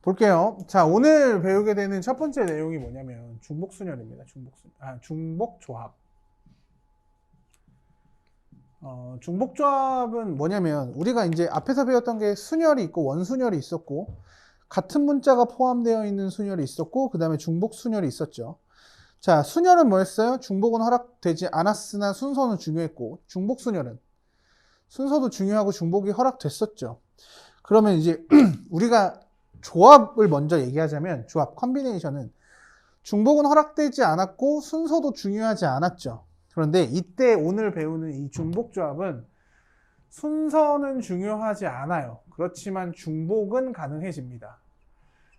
볼게요. 자, 오늘 배우게 되는 첫 번째 내용이 뭐냐면 중복순열입니다. 중복조합. 중복조합은 뭐냐면 우리가 이제 앞에서 배웠던 게 순열이 있고 원순열이 있었고 같은 문자가 포함되어 있는 순열이 있었고 그 다음에 중복순열이 있었죠. 자, 순열은 뭐였어요? 중복은 허락되지 않았으나 순서는 중요했고 중복순열은 순서도 중요하고 중복이 허락됐었죠. 그러면 이제 우리가 조합을 먼저 얘기하자면 조합, 컨비네이션은 중복은 허락되지 않았고 순서도 중요하지 않았죠. 그런데 이때 오늘 배우는 이 중복 조합은 순서는 중요하지 않아요. 그렇지만 중복은 가능해집니다.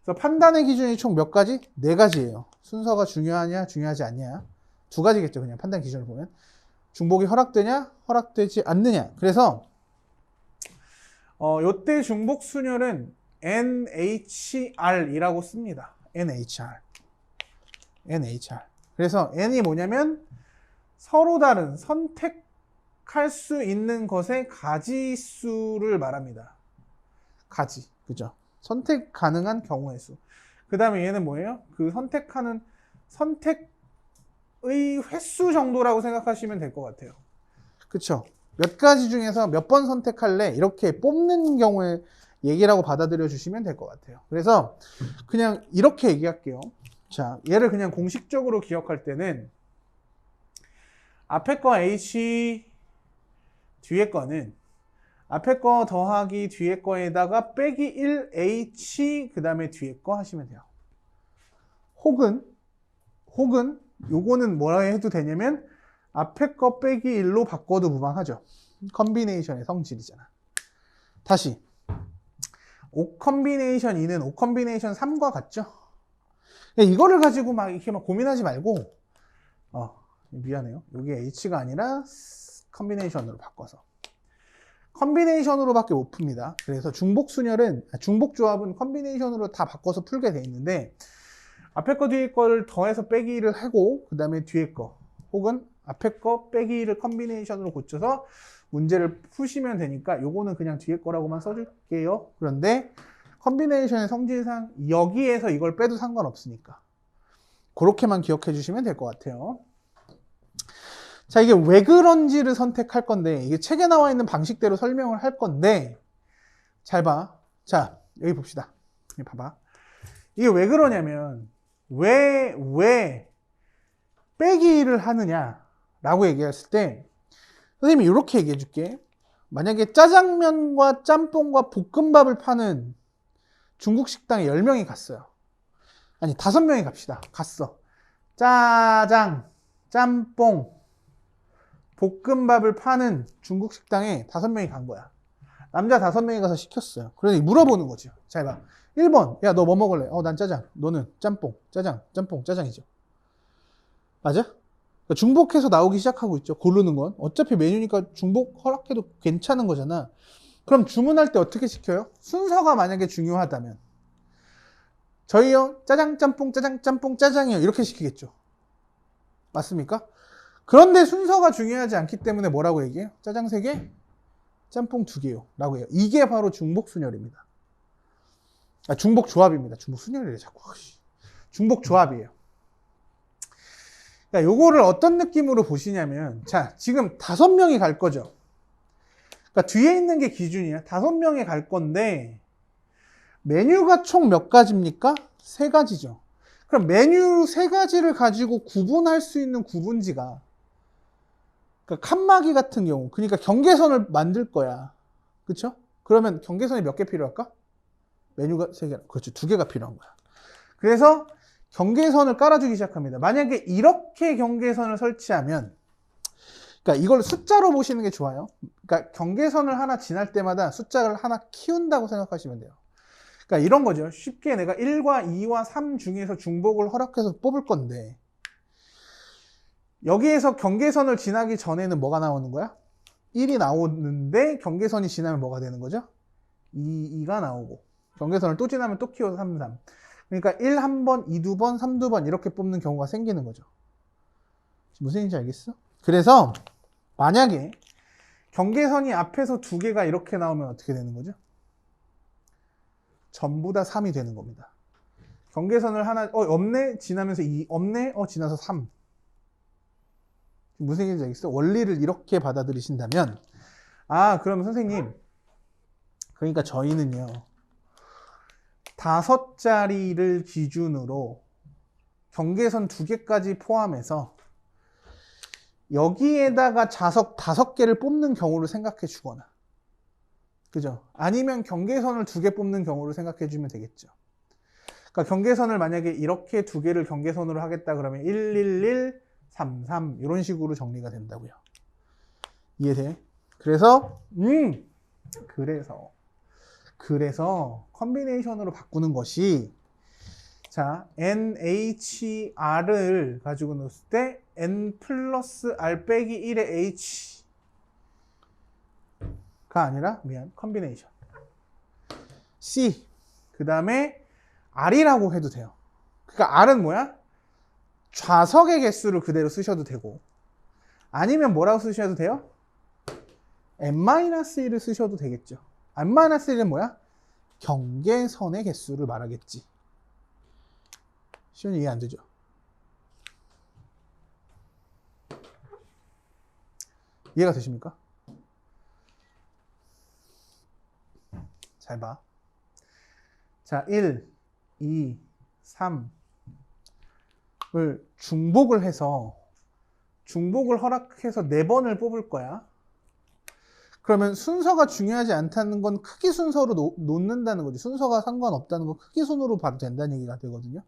그래서 판단의 기준이 총 몇 가지? 네 가지예요. 순서가 중요하냐, 중요하지 않냐. 두 가지겠죠. 그냥 판단 기준을 보면. 중복이 허락되냐, 허락되지 않느냐. 그래서 요때 중복 순열은 NHR이라고 씁니다. NHR. 그래서 N이 뭐냐면 서로 다른 선택할 수 있는 것의 가지수를 말합니다. 가지. 그죠? 선택 가능한 경우의 수. 그 다음에 얘는 뭐예요? 그 선택하는 선택의 횟수 정도라고 생각하시면 될 것 같아요. 그쵸? 몇 가지 중에서 몇 번 선택할래? 이렇게 뽑는 경우에 얘기라고 받아들여 주시면 될 것 같아요. 그래서 그냥 이렇게 얘기할게요. 자, 얘를 그냥 공식적으로 기억할 때는 앞에 거 H, 뒤에 거는 앞에 거 더하기 뒤에 거에다가 빼기 1H 그 다음에 뒤에 거 하시면 돼요. 혹은 요거는 뭐라 해도 되냐면 앞에 거 빼기 1로 바꿔도 무방하죠. 컨비네이션의 성질이잖아. 다시 5 컨비네이션 2는 5 컨비네이션 3과 같죠? 이거를 가지고 막 이렇게 막 고민하지 말고 미안해요. 여기 H가 아니라 컨비네이션으로 바꿔서 컨비네이션으로밖에 못 풉니다. 그래서 중복조합은 컨비네이션으로 다 바꿔서 풀게 돼 있는데 앞에 거 뒤에 거를 더해서 빼기를 하고 그 다음에 뒤에 거 혹은 앞에 거 빼기를 컨비네이션으로 고쳐서 문제를 푸시면 되니까 요거는 그냥 뒤에 거라고만 써줄게요. 그런데 컨비네이션의 성질상 여기에서 이걸 빼도 상관없으니까 그렇게만 기억해 주시면 될 것 같아요. 자, 이게 왜 그런지를 선택할 건데 이게 책에 나와 있는 방식대로 설명을 할 건데 잘 봐. 자, 여기 봅시다. 여기 봐봐. 이게 왜 그러냐면 왜 빼기를 하느냐라고 얘기했을 때 선생님이 이렇게 얘기해 줄게. 만약에 짜장면과 짬뽕과 볶음밥을 파는 중국 식당에 10명이 갔어요. 아니 5명이 갑시다. 갔어. 짜장, 짬뽕, 볶음밥을 파는 중국 식당에 5명이 간 거야. 남자 5명이 가서 시켰어요. 그러니 물어보는 거죠. 잘 봐. 1번, 야, 너 뭐 먹을래? 난 짜장. 너는 짬뽕, 짜장, 짬뽕, 짜장이죠. 맞아? 그러니까 중복해서 나오기 시작하고 있죠. 고르는 건. 어차피 메뉴니까 중복 허락해도 괜찮은 거잖아. 그럼 주문할 때 어떻게 시켜요? 순서가 만약에 중요하다면 저희요 짜장 짬뽕 짜장 짬뽕 짜장이요 이렇게 시키겠죠. 맞습니까? 그런데 순서가 중요하지 않기 때문에 뭐라고 얘기해요? 짜장 3개, 짬뽕 2개요 라고 해요. 이게 바로 중복순열입니다. 중복조합입니다. 중복순열이래 자꾸. 중복조합이에요. 그러니까 요거를 어떤 느낌으로 보시냐면 자, 지금 5명이 갈 거죠. 그러니까 뒤에 있는 게 기준이야. 5명이 갈 건데 메뉴가 총 몇 가지입니까? 3가지죠. 그럼 메뉴 3가지를 가지고 구분할 수 있는 구분지가 그러니까 칸막이 같은 경우 그러니까 경계선을 만들 거야. 그렇죠? 그러면 경계선이 몇 개 필요할까? 메뉴가 3개. 그렇죠. 2개가 필요한 거야. 그래서 경계선을 깔아주기 시작합니다. 만약에 이렇게 경계선을 설치하면 그러니까 이걸 숫자로 보시는 게 좋아요. 그러니까 경계선을 하나 지날 때마다 숫자를 하나 키운다고 생각하시면 돼요. 그러니까 이런 거죠. 쉽게 내가 1과 2와 3 중에서 중복을 허락해서 뽑을 건데 여기에서 경계선을 지나기 전에는 뭐가 나오는 거야? 1이 나오는데 경계선이 지나면 뭐가 되는 거죠? 2가 나오고 경계선을 또 지나면 또 키워서 3, 3. 그러니까 1 한 번, 2 두 번, 3 두 번 이렇게 뽑는 경우가 생기는 거죠. 무슨 얘기인지 알겠어? 그래서 만약에 경계선이 앞에서 2개가 이렇게 나오면 어떻게 되는 거죠? 전부 다 3이 되는 겁니다. 경계선을 하나 없네 지나면서 2 없네 지나서 3. 무슨 얘기인지 알겠어요? 원리를 이렇게 받아들이신다면 그럼 선생님 그러니까 저희는요 5자리를 기준으로 경계선 2개까지 포함해서 여기에다가 자석 5개를 뽑는 경우를 생각해 주거나 그죠? 아니면 경계선을 2개 뽑는 경우를 생각해 주면 되겠죠. 그러니까 경계선을 만약에 이렇게 2개를 경계선으로 하겠다 그러면 111, 33 이런 식으로 정리가 된다고요. 이해돼? 그래서 컨비네이션으로 바꾸는 것이 자 NHR을 가지고 넣었을 때 N 플러스 R 빼기 1의 H가 아니라 컨비네이션 C 그 다음에 R이라고 해도 돼요. 그러니까 R은 뭐야? 좌석의 개수를 그대로 쓰셔도 되고 아니면 뭐라고 쓰셔도 돼요? N-1을 쓰셔도 되겠죠. N-1은 뭐야? 경계선의 개수를 말하겠지. 시원히 이해 안 되죠? 이해가 되십니까? 잘 봐. 자, 1, 2, 3을 중복을 해서 중복을 허락해서 4번을 뽑을 거야. 그러면 순서가 중요하지 않다는 건 크기 순서로 놓는다는 거지. 순서가 상관없다는 건 크기 순으로 봐도 된다는 얘기가 되거든요.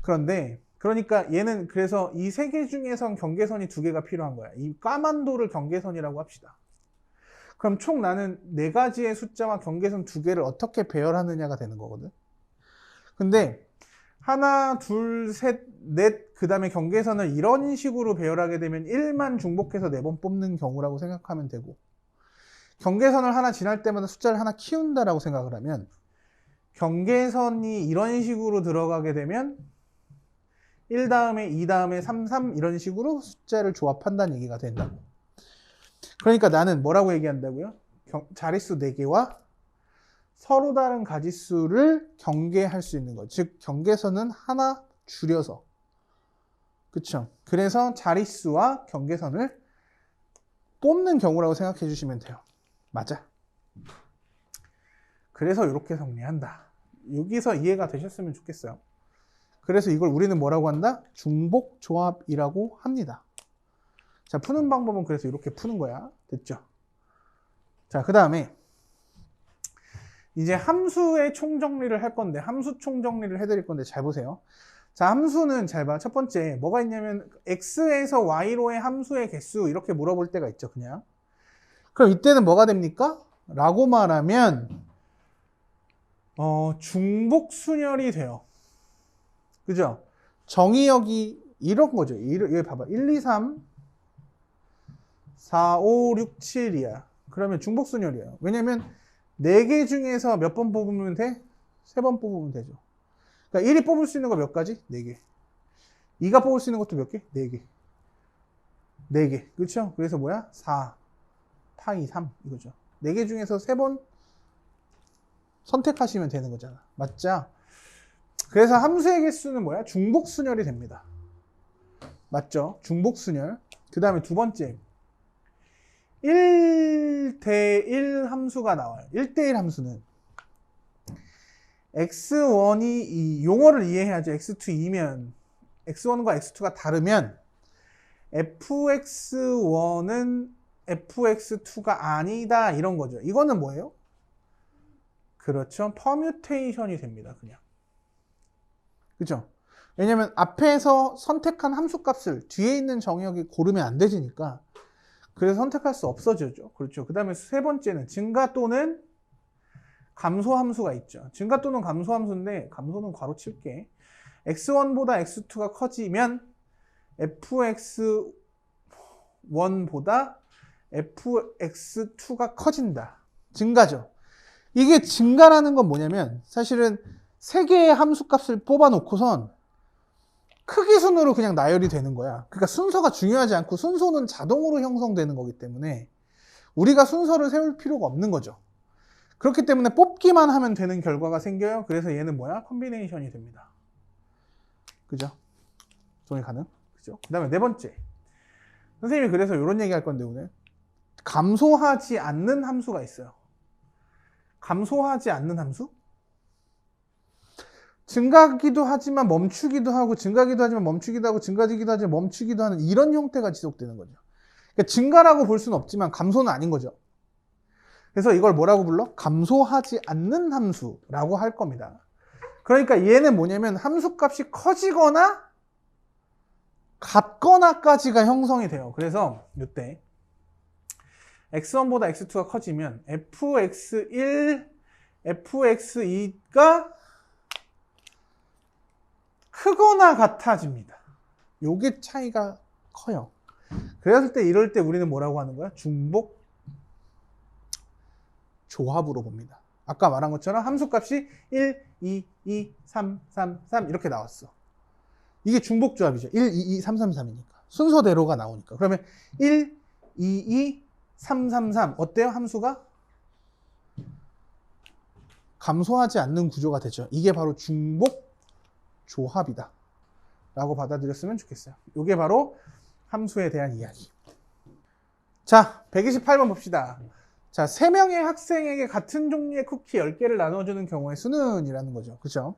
그런데 그러니까 얘는 그래서 이 3개 중에선 경계선이 2개가 필요한 거야. 이 까만 돌을 경계선이라고 합시다. 그럼 총 나는 4가지의 숫자와 경계선 2개를 어떻게 배열하느냐가 되는 거거든. 근데 하나, 둘, 셋, 넷, 그 다음에 경계선을 이런 식으로 배열하게 되면 1만 중복해서 4번 뽑는 경우라고 생각하면 되고 경계선을 하나 지날 때마다 숫자를 하나 키운다라고 생각을 하면 경계선이 이런 식으로 들어가게 되면 1 다음에 2 다음에 3, 3 이런 식으로 숫자를 조합한다는 얘기가 된다고. 그러니까 나는 뭐라고 얘기한다고요? 자릿수 4개와 서로 다른 가지수를 경계할 수 있는 것. 즉 경계선은 하나 줄여서 그쵸? 그래서 자릿수와 경계선을 뽑는 경우라고 생각해 주시면 돼요. 맞아. 그래서 이렇게 정리한다. 여기서 이해가 되셨으면 좋겠어요. 그래서 이걸 우리는 뭐라고 한다? 중복조합이라고 합니다. 자, 푸는 방법은 그래서 이렇게 푸는 거야. 됐죠? 자, 그 다음에 이제 함수의 총정리를 할 건데 함수 총정리를 해드릴 건데 잘 보세요. 자, 함수는 잘 봐. 첫 번째 뭐가 있냐면 x에서 y로의 함수의 개수 이렇게 물어볼 때가 있죠. 그냥 그럼 이때는 뭐가 됩니까? 라고 말하면 중복순열이 돼요. 그죠? 정의역이 이런 거죠. 여기 봐봐. 1, 2, 3 4, 5, 6, 7이야. 그러면 중복순열이에요. 왜냐면 4개 중에서 몇 번 뽑으면 돼? 3번 뽑으면 되죠. 그러니까 1이 뽑을 수 있는 거 몇 가지? 4개. 2가 뽑을 수 있는 것도 몇 개? 4개. 4개. 그렇죠? 그래서 뭐야? 4, 파이 3 이거죠. 4개 중에서 3번 선택하시면 되는 거잖아. 맞죠? 그래서 함수의 개수는 뭐야? 중복순열이 됩니다. 맞죠? 중복순열. 그 다음에 두 번째 1대1 함수가 나와요. 1대1 함수는 x1이 이 용어를 이해해야죠. x2이면 x1과 x2가 다르면 fx1은 fx2가 아니다 이런 거죠. 이거는 뭐예요? 그렇죠. 퍼뮤테이션이 됩니다. 그냥. 그죠? 왜냐면 앞에서 선택한 함수값을 뒤에 있는 정의역이 고르면 안 되지니까 그래서 선택할 수 없어지죠. 그렇죠. 그 다음에 세 번째는 증가 또는 감소 함수가 있죠. 증가 또는 감소 함수인데 감소는 괄호 칠게. x1보다 x2가 커지면 fx1보다 fx2가 커진다. 증가죠. 이게 증가라는 건 뭐냐면 사실은 3개의 함수값을 뽑아놓고선 크기 순으로 그냥 나열이 되는 거야. 그러니까 순서가 중요하지 않고 순서는 자동으로 형성되는 거기 때문에 우리가 순서를 세울 필요가 없는 거죠. 그렇기 때문에 뽑기만 하면 되는 결과가 생겨요. 그래서 얘는 뭐야? 컨비네이션이 됩니다. 그죠? 동의 가능? 그죠? 그 다음에 네 번째. 선생님이 그래서 이런 얘기 할 건데 오늘. 감소하지 않는 함수가 있어요. 감소하지 않는 함수? 증가하기도 하지만 멈추기도 하고, 증가하기도 하지만 멈추기도 하고, 증가하기도 하지만 멈추기도 하는 이런 형태가 지속되는 거죠. 그러니까 증가라고 볼 수는 없지만 감소는 아닌 거죠. 그래서 이걸 뭐라고 불러? 감소하지 않는 함수라고 할 겁니다. 그러니까 얘는 뭐냐면 함수값이 커지거나 같거나까지가 형성이 돼요. 그래서 이때 x1보다 x2가 커지면 fx1, fx2가 크거나 같아집니다. 요게 차이가 커요. 그랬을 때 이럴 때 우리는 뭐라고 하는 거야? 중복 조합으로 봅니다. 아까 말한 것처럼 함수값이 1, 2, 2, 3, 3, 3 이렇게 나왔어. 이게 중복 조합이죠. 1, 2, 2, 3, 3, 3이니까. 순서대로가 나오니까. 그러면 1, 2, 2, 3, 3, 3 어때요? 함수가? 감소하지 않는 구조가 되죠. 이게 바로 중복 조합이다 라고 받아들였으면 좋겠어요. 이게 바로 함수에 대한 이야기. 자, 128번 봅시다. 자, 3명의 학생에게 같은 종류의 쿠키 10개를 나눠주는 경우의 수는? 이라는 거죠. 그죠?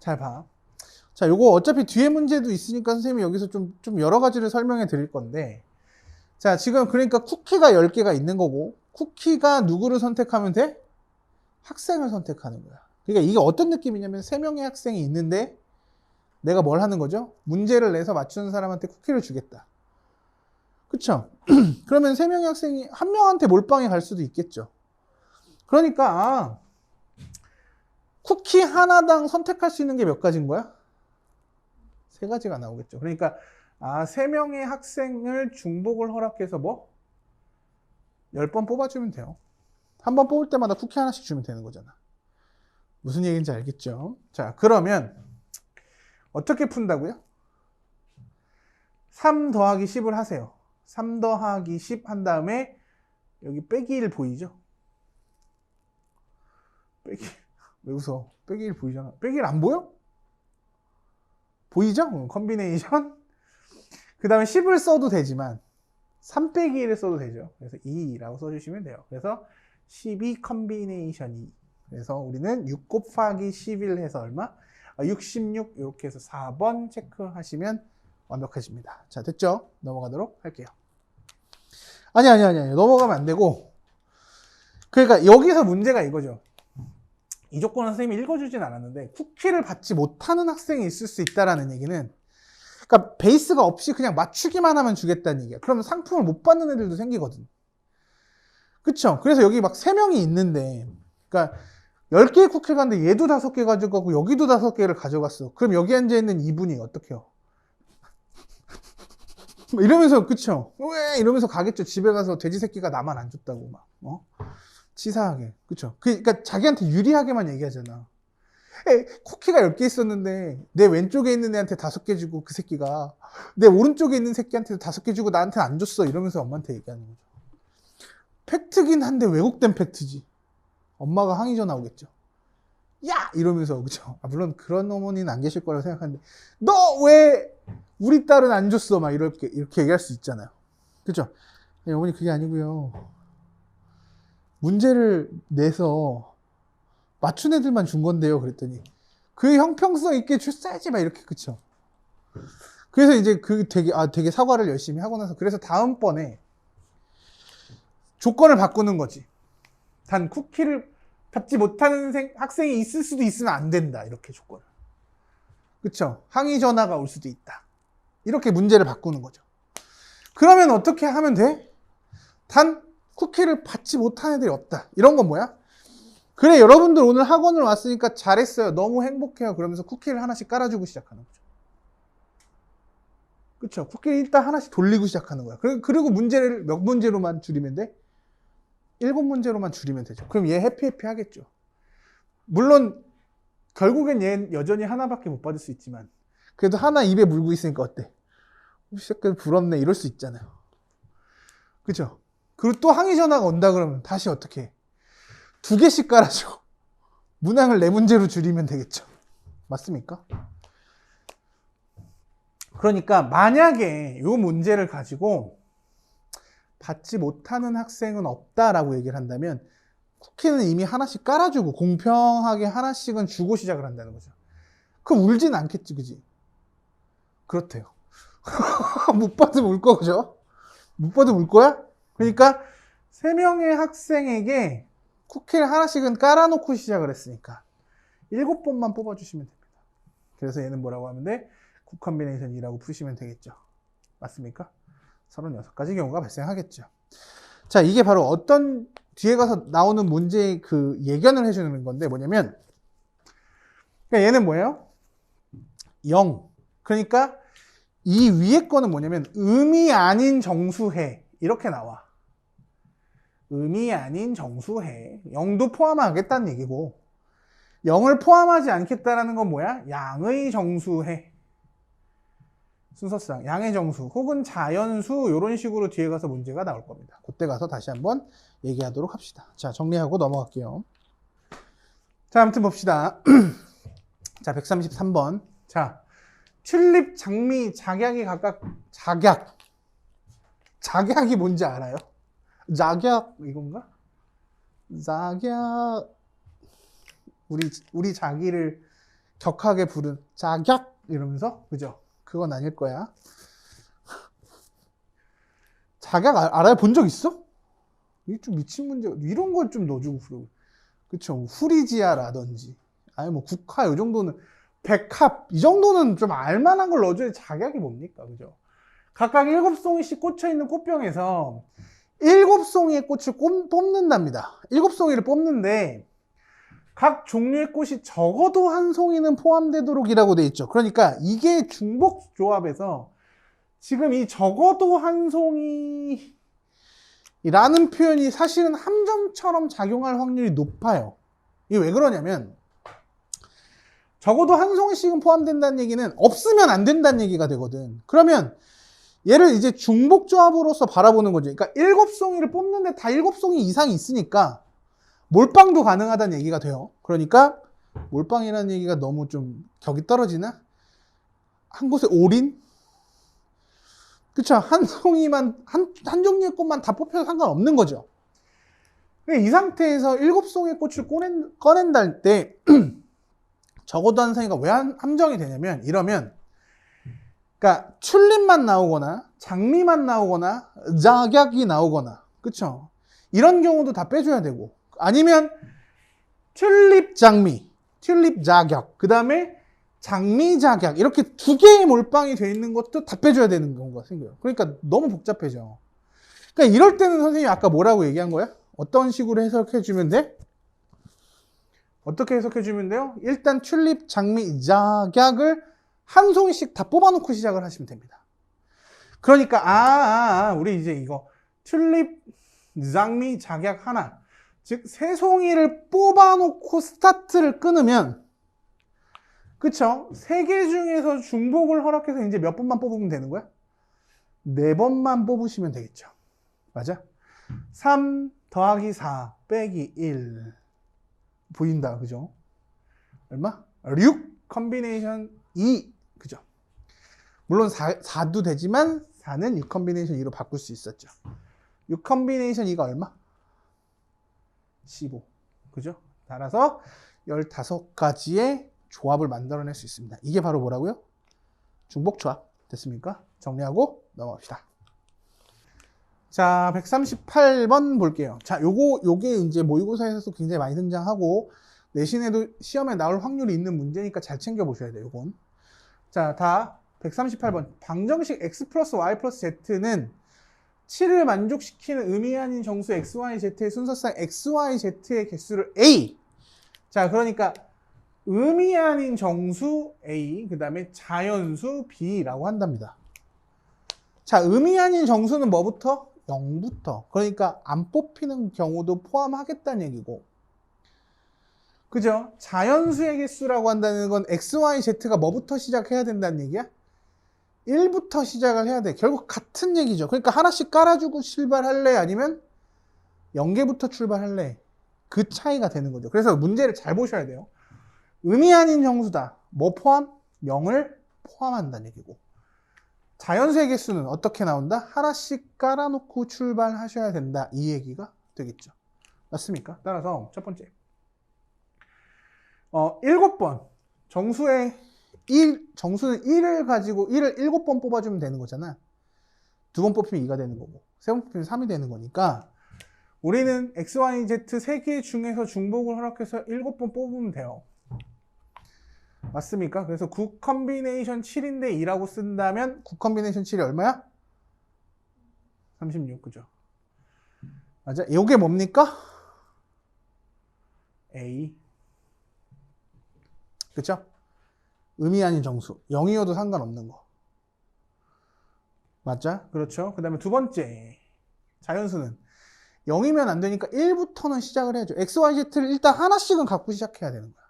잘 봐. 자, 요거 어차피 뒤에 문제도 있으니까 선생님이 여기서 좀 여러 가지를 설명해 드릴 건데, 자, 지금 그러니까 쿠키가 10개가 있는 거고, 쿠키가 누구를 선택하면 돼? 학생을 선택하는 거야. 그러니까 이게 어떤 느낌이냐면 3명의 학생이 있는데 내가 뭘 하는 거죠? 문제를 내서 맞추는 사람한테 쿠키를 주겠다. 그쵸? 그러면 3명의 학생이 한 명한테 몰빵해 갈 수도 있겠죠. 그러니까 쿠키 하나당 선택할 수 있는 게 몇 가지인 거야? 3가지가 나오겠죠. 그러니까 3명의 학생을 중복을 허락해서 뭐? 10번 뽑아주면 돼요. 한 번 뽑을 때마다 쿠키 하나씩 주면 되는 거잖아. 무슨 얘기인지 알겠죠? 자, 그러면 어떻게 푼다고요? 3 더하기 10을 하세요. 3 더하기 10 한 다음에 여기 빼기 1 보이죠? 빼기, 왜 웃어? 빼기 1 보이잖아. 빼기 1 안 보여? 보이죠? 컨비네이션. 그 다음에 10을 써도 되지만 3 빼기 1을 써도 되죠. 그래서 2라고 써주시면 돼요. 그래서 12 컨비네이션 2. 그래서 우리는 6 곱하기 11 해서 얼마? 66 이렇게 해서 4번 체크하시면 완벽해집니다. 자, 됐죠? 넘어가도록 할게요. 아니. 넘어가면 안 되고. 그러니까 여기서 문제가 이거죠. 이 조건은 선생님이 읽어주진 않았는데 쿠키를 받지 못하는 학생이 있을 수 있다는 얘기는, 그러니까 베이스가 없이 그냥 맞추기만 하면 주겠다는 얘기야. 그러면 상품을 못 받는 애들도 생기거든. 그쵸? 그래서 여기 막 3명이 있는데, 그러니까 10개의 쿠키를 갔는데 얘도 5개 가져가고 여기도 5개를 가져갔어. 그럼 여기 앉아있는 이분이 어떡해요? 이러면서, 그쵸? 왜? 이러면서 가겠죠. 집에 가서 돼지 새끼가 나만 안 줬다고 막, 치사하게. 그쵸? 그러니까 자기한테 유리하게만 얘기하잖아. 쿠키가 10개 있었는데 내 왼쪽에 있는 애한테 5개 주고 그 새끼가 내 오른쪽에 있는 새끼한테 5개 주고 나한테 안 줬어. 이러면서 엄마한테 얘기하는 거죠. 팩트긴 한데 왜곡된 팩트지. 엄마가 항의 전화 오겠죠. 야! 이러면서, 그쵸? 물론 그런 어머니는 안 계실 거라고 생각하는데, 너 왜 우리 딸은 안 줬어? 막 이렇게 얘기할 수 있잖아요. 그쵸? 아니, 어머니 그게 아니고요. 문제를 내서 맞춘 애들만 준 건데요. 그랬더니 그 형평성 있게 줬어야지 막 이렇게. 그쵸? 그래서 이제 되게 사과를 열심히 하고 나서, 그래서 다음번에 조건을 바꾸는 거지. 단 쿠키를 받지 못하는 학생이 있을 수도 있으면 안 된다. 이렇게 조건을. 그쵸? 항의 전화가 올 수도 있다. 이렇게 문제를 바꾸는 거죠. 그러면 어떻게 하면 돼? 단 쿠키를 받지 못한 애들이 없다. 이런 건 뭐야? 그래, 여러분들 오늘 학원을 왔으니까 잘했어요. 너무 행복해요. 그러면서 쿠키를 하나씩 깔아주고 시작하는 거죠. 그쵸? 쿠키를 일단 하나씩 돌리고 시작하는 거야. 그리고 문제를 몇 문제로만 줄이면 돼? 7문제로만 줄이면 되죠. 그럼 얘 해피 하겠죠. 물론 결국엔 얘 여전히 하나밖에 못 받을 수 있지만 그래도 하나 입에 물고 있으니까 어때? 새끼 부럽네 이럴 수 있잖아요. 그죠? 그리고 또 항의 전화가 온다 그러면 다시 어떻게 해? 2개씩 깔아주고 문항을 4문제로 줄이면 되겠죠. 맞습니까? 그러니까 만약에 이 문제를 가지고 받지 못하는 학생은 없다라고 얘기를 한다면 쿠키는 이미 하나씩 깔아주고 공평하게 하나씩은 주고 시작을 한다는 거죠. 그럼 울진 않겠지, 그지? 그렇대요. 못 받으면 울 거죠? 못 받으면 울 거야? 그러니까 3명의 학생에게 쿠키를 하나씩은 깔아놓고 시작을 했으니까 7번만 뽑아주시면 됩니다. 그래서 얘는 뭐라고 하면 돼? 굿 컨비네이션 2라고 푸시면 되겠죠. 맞습니까? 36가지 경우가 발생하겠죠. 자, 이게 바로 어떤 뒤에 가서 나오는 문제의 그 예견을 해주는 건데 뭐냐면, 그러니까 얘는 뭐예요? 0. 그러니까 이 위에 거는 뭐냐면 음이 아닌 정수해 이렇게 나와. 음이 아닌 정수해 0도 포함하겠다는 얘기고, 0을 포함하지 않겠다라는 건 뭐야? 양의 정수해. 순서상 양의 정수 혹은 자연수 이런 식으로 뒤에 가서 문제가 나올 겁니다. 그때 가서 다시 한번 얘기하도록 합시다. 자, 정리하고 넘어갈게요. 자, 아무튼 봅시다. 자, 133번. 자, 튤립, 장미, 작약이 각각 작약이 뭔지 알아요? 작약 이건가? 작약 우리 자기를 격하게 부른 작약 이러면서, 그죠? 그건 아닐 거야. 작약 알아요? 본 적 있어? 이게 좀 미친 문제. 이런 걸 좀 넣어주고 그러고. 그쵸? 후리지아라든지 아니 뭐 국화 이 정도는, 백합 이 정도는 좀 알만한 걸 넣어줘야. 작약이 뭡니까? 그죠? 각각 7송이씩 꽂혀있는 꽃병에서 7송이의 꽃을 뽑는답니다. 7송이를 뽑는데 각 종류의 꽃이 적어도 한 송이는 포함되도록 이라고 돼 있죠. 그러니까 이게 중복 조합에서 지금 이 적어도 한 송이라는 표현이 사실은 함정처럼 작용할 확률이 높아요. 이게 왜 그러냐면, 적어도 한 송이씩은 포함된다는 얘기는 없으면 안 된다는 얘기가 되거든. 그러면 얘를 이제 중복 조합으로서 바라보는 거죠. 그러니까 7송이를 뽑는데 다 7송이 이상이 있으니까 몰빵도 가능하다는 얘기가 돼요. 그러니까 몰빵이라는 얘기가 너무 좀 격이 떨어지나? 한 곳에 올인? 그쵸? 한 송이만, 한 종류의 꽃만 다 뽑혀도 상관없는 거죠. 이 상태에서 7송이의 꽃을 꺼낸다 할 때 적어도 한 송이가 왜 함정이 되냐면, 이러면 그러니까 튤립만 나오거나 장미만 나오거나 작약이 나오거나, 그쵸? 이런 경우도 다 빼줘야 되고, 아니면 튤립 장미, 튤립 작약, 그 다음에 장미 작약, 이렇게 2개의 몰빵이 돼 있는 것도 다 빼줘야 되는 경우가 생겨요. 그러니까 너무 복잡해져. 그러니까 이럴 때는 선생님이 아까 뭐라고 얘기한 거야? 어떤 식으로 해석해 주면 돼? 어떻게 해석해 주면 돼요? 일단 튤립, 장미, 작약을 한 송이씩 다 뽑아놓고 시작을 하시면 됩니다. 그러니까 우리 이제 이거 튤립, 장미, 작약 하나, 즉 3송이를 뽑아놓고 스타트를 끊으면, 그쵸? 3개 중에서 중복을 허락해서 이제 몇 번만 뽑으면 되는 거야? 4번만 뽑으시면 되겠죠. 맞아? 3 더하기 4 빼기 1 보인다, 그죠? 얼마? 6 컨비네이션 2, 그죠? 물론 4도 되지만 4는 6 컨비네이션 2로 바꿀 수 있었죠. 6 컨비네이션 2가 얼마? 15, 그죠? 따라서 15가지의 조합을 만들어낼 수 있습니다. 이게 바로 뭐라고요? 중복 조합. 됐습니까? 정리하고 넘어갑시다. 자, 138번 볼게요. 자, 요게 이제 모의고사에서도 굉장히 많이 등장하고 내신에도 시험에 나올 확률이 있는 문제니까 잘 챙겨 보셔야 돼요, 요건. 자, 다 138번. 방정식 x 플러스 y 플러스 z는 7을 만족시키는 의미 아닌 정수 XYZ의 순서상 XYZ의 개수를 A. 자, 그러니까 의미 아닌 정수 A, 그 다음에 자연수 B라고 한답니다. 자, 의미 아닌 정수는 뭐부터? 0부터. 그러니까 안 뽑히는 경우도 포함하겠다는 얘기고, 그죠? 자연수의 개수라고 한다는 건 XYZ가 뭐부터 시작해야 된다는 얘기야? 1부터 시작을 해야 돼. 결국 같은 얘기죠. 그러니까 하나씩 깔아주고 출발할래? 아니면 0개부터 출발할래? 그 차이가 되는 거죠. 그래서 문제를 잘 보셔야 돼요. 음이 아닌 정수다. 뭐 포함? 0을 포함한다는 얘기고. 자연수의 개수는 어떻게 나온다? 하나씩 깔아놓고 출발하셔야 된다. 이 얘기가 되겠죠. 맞습니까? 따라서 첫 번째. 7번. 정수는 1을 가지고 1을 7번 뽑아주면 되는 거잖아. 2번 뽑히면 2가 되는 거고, 3번 뽑히면 3이 되는 거니까, 우리는 X, Y, Z 3개 중에서 중복을 허락해서 7번 뽑으면 돼요. 맞습니까? 그래서 9 컨비네이션 7인데 2라고 쓴다면 9 컨비네이션 7이 얼마야? 36, 그죠? 맞아? 이게 뭡니까? A. 그쵸? 음이 아닌 정수. 0이어도 상관없는 거. 맞죠? 그렇죠? 그 다음에 두 번째. 자연수는 0이면 안 되니까 1부터는 시작을 해야죠. X, Y, Z를 일단 하나씩은 갖고 시작해야 되는 거야.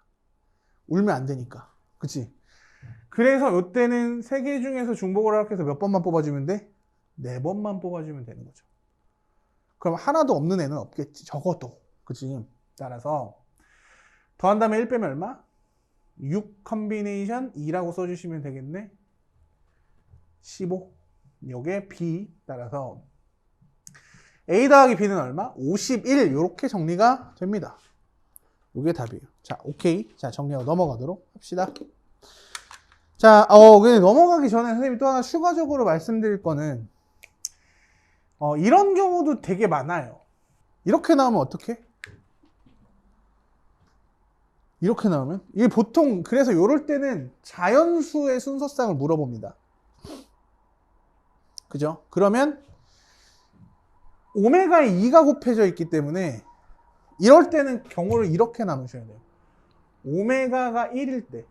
울면 안 되니까. 그치? 그래서 이때는 3개 중에서 중복을 허락해서 몇 번만 뽑아주면 돼? 4번만 뽑아주면 되는 거죠. 그럼 하나도 없는 애는 없겠지. 적어도. 그치? 따라서 더한 다음에 1 빼면 얼마? 6 컨비네이션 2라고 써주시면 되겠네. 15. 요게 B. 따라서 A 더하기 B는 얼마? 51. 이렇게 정리가 됩니다. 이게 답이에요. 자, 오케이. 자, 정리하고 넘어가도록 합시다. 자, 근데 넘어가기 전에 선생님이 또 하나 추가적으로 말씀드릴 거는, 이런 경우도 되게 많아요. 이렇게 나오면 어떡해? 이렇게 나오면? 이게 보통, 그래서 이럴 때는 자연수의 순서상을 물어봅니다. 그죠? 그러면, 오메가에 2가 곱해져 있기 때문에, 이럴 때는 경우를 이렇게 나누셔야 돼요. 오메가가 1일 때,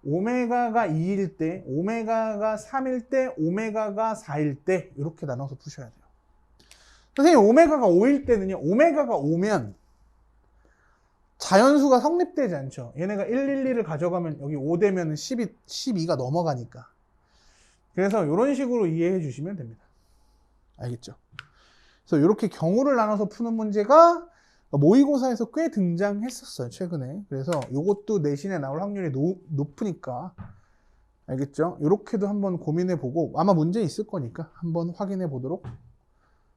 오메가가 2일 때, 오메가가 3일 때, 오메가가 4일 때 이렇게 나눠서 푸셔야 돼요. 선생님 오메가가 5일 때는요. 오메가가 5면 자연수가 성립되지 않죠. 얘네가 112를 가져가면 여기 5 되면 12가 넘어가니까. 그래서 이런 식으로 이해해 주시면 됩니다. 알겠죠? 그래서 이렇게 경우를 나눠서 푸는 문제가 모의고사에서 꽤 등장했었어요, 최근에. 그래서 이것도 내신에 나올 확률이 높으니까. 알겠죠? 이렇게도 한번 고민해보고, 아마 문제 있을 거니까 한번 확인해보도록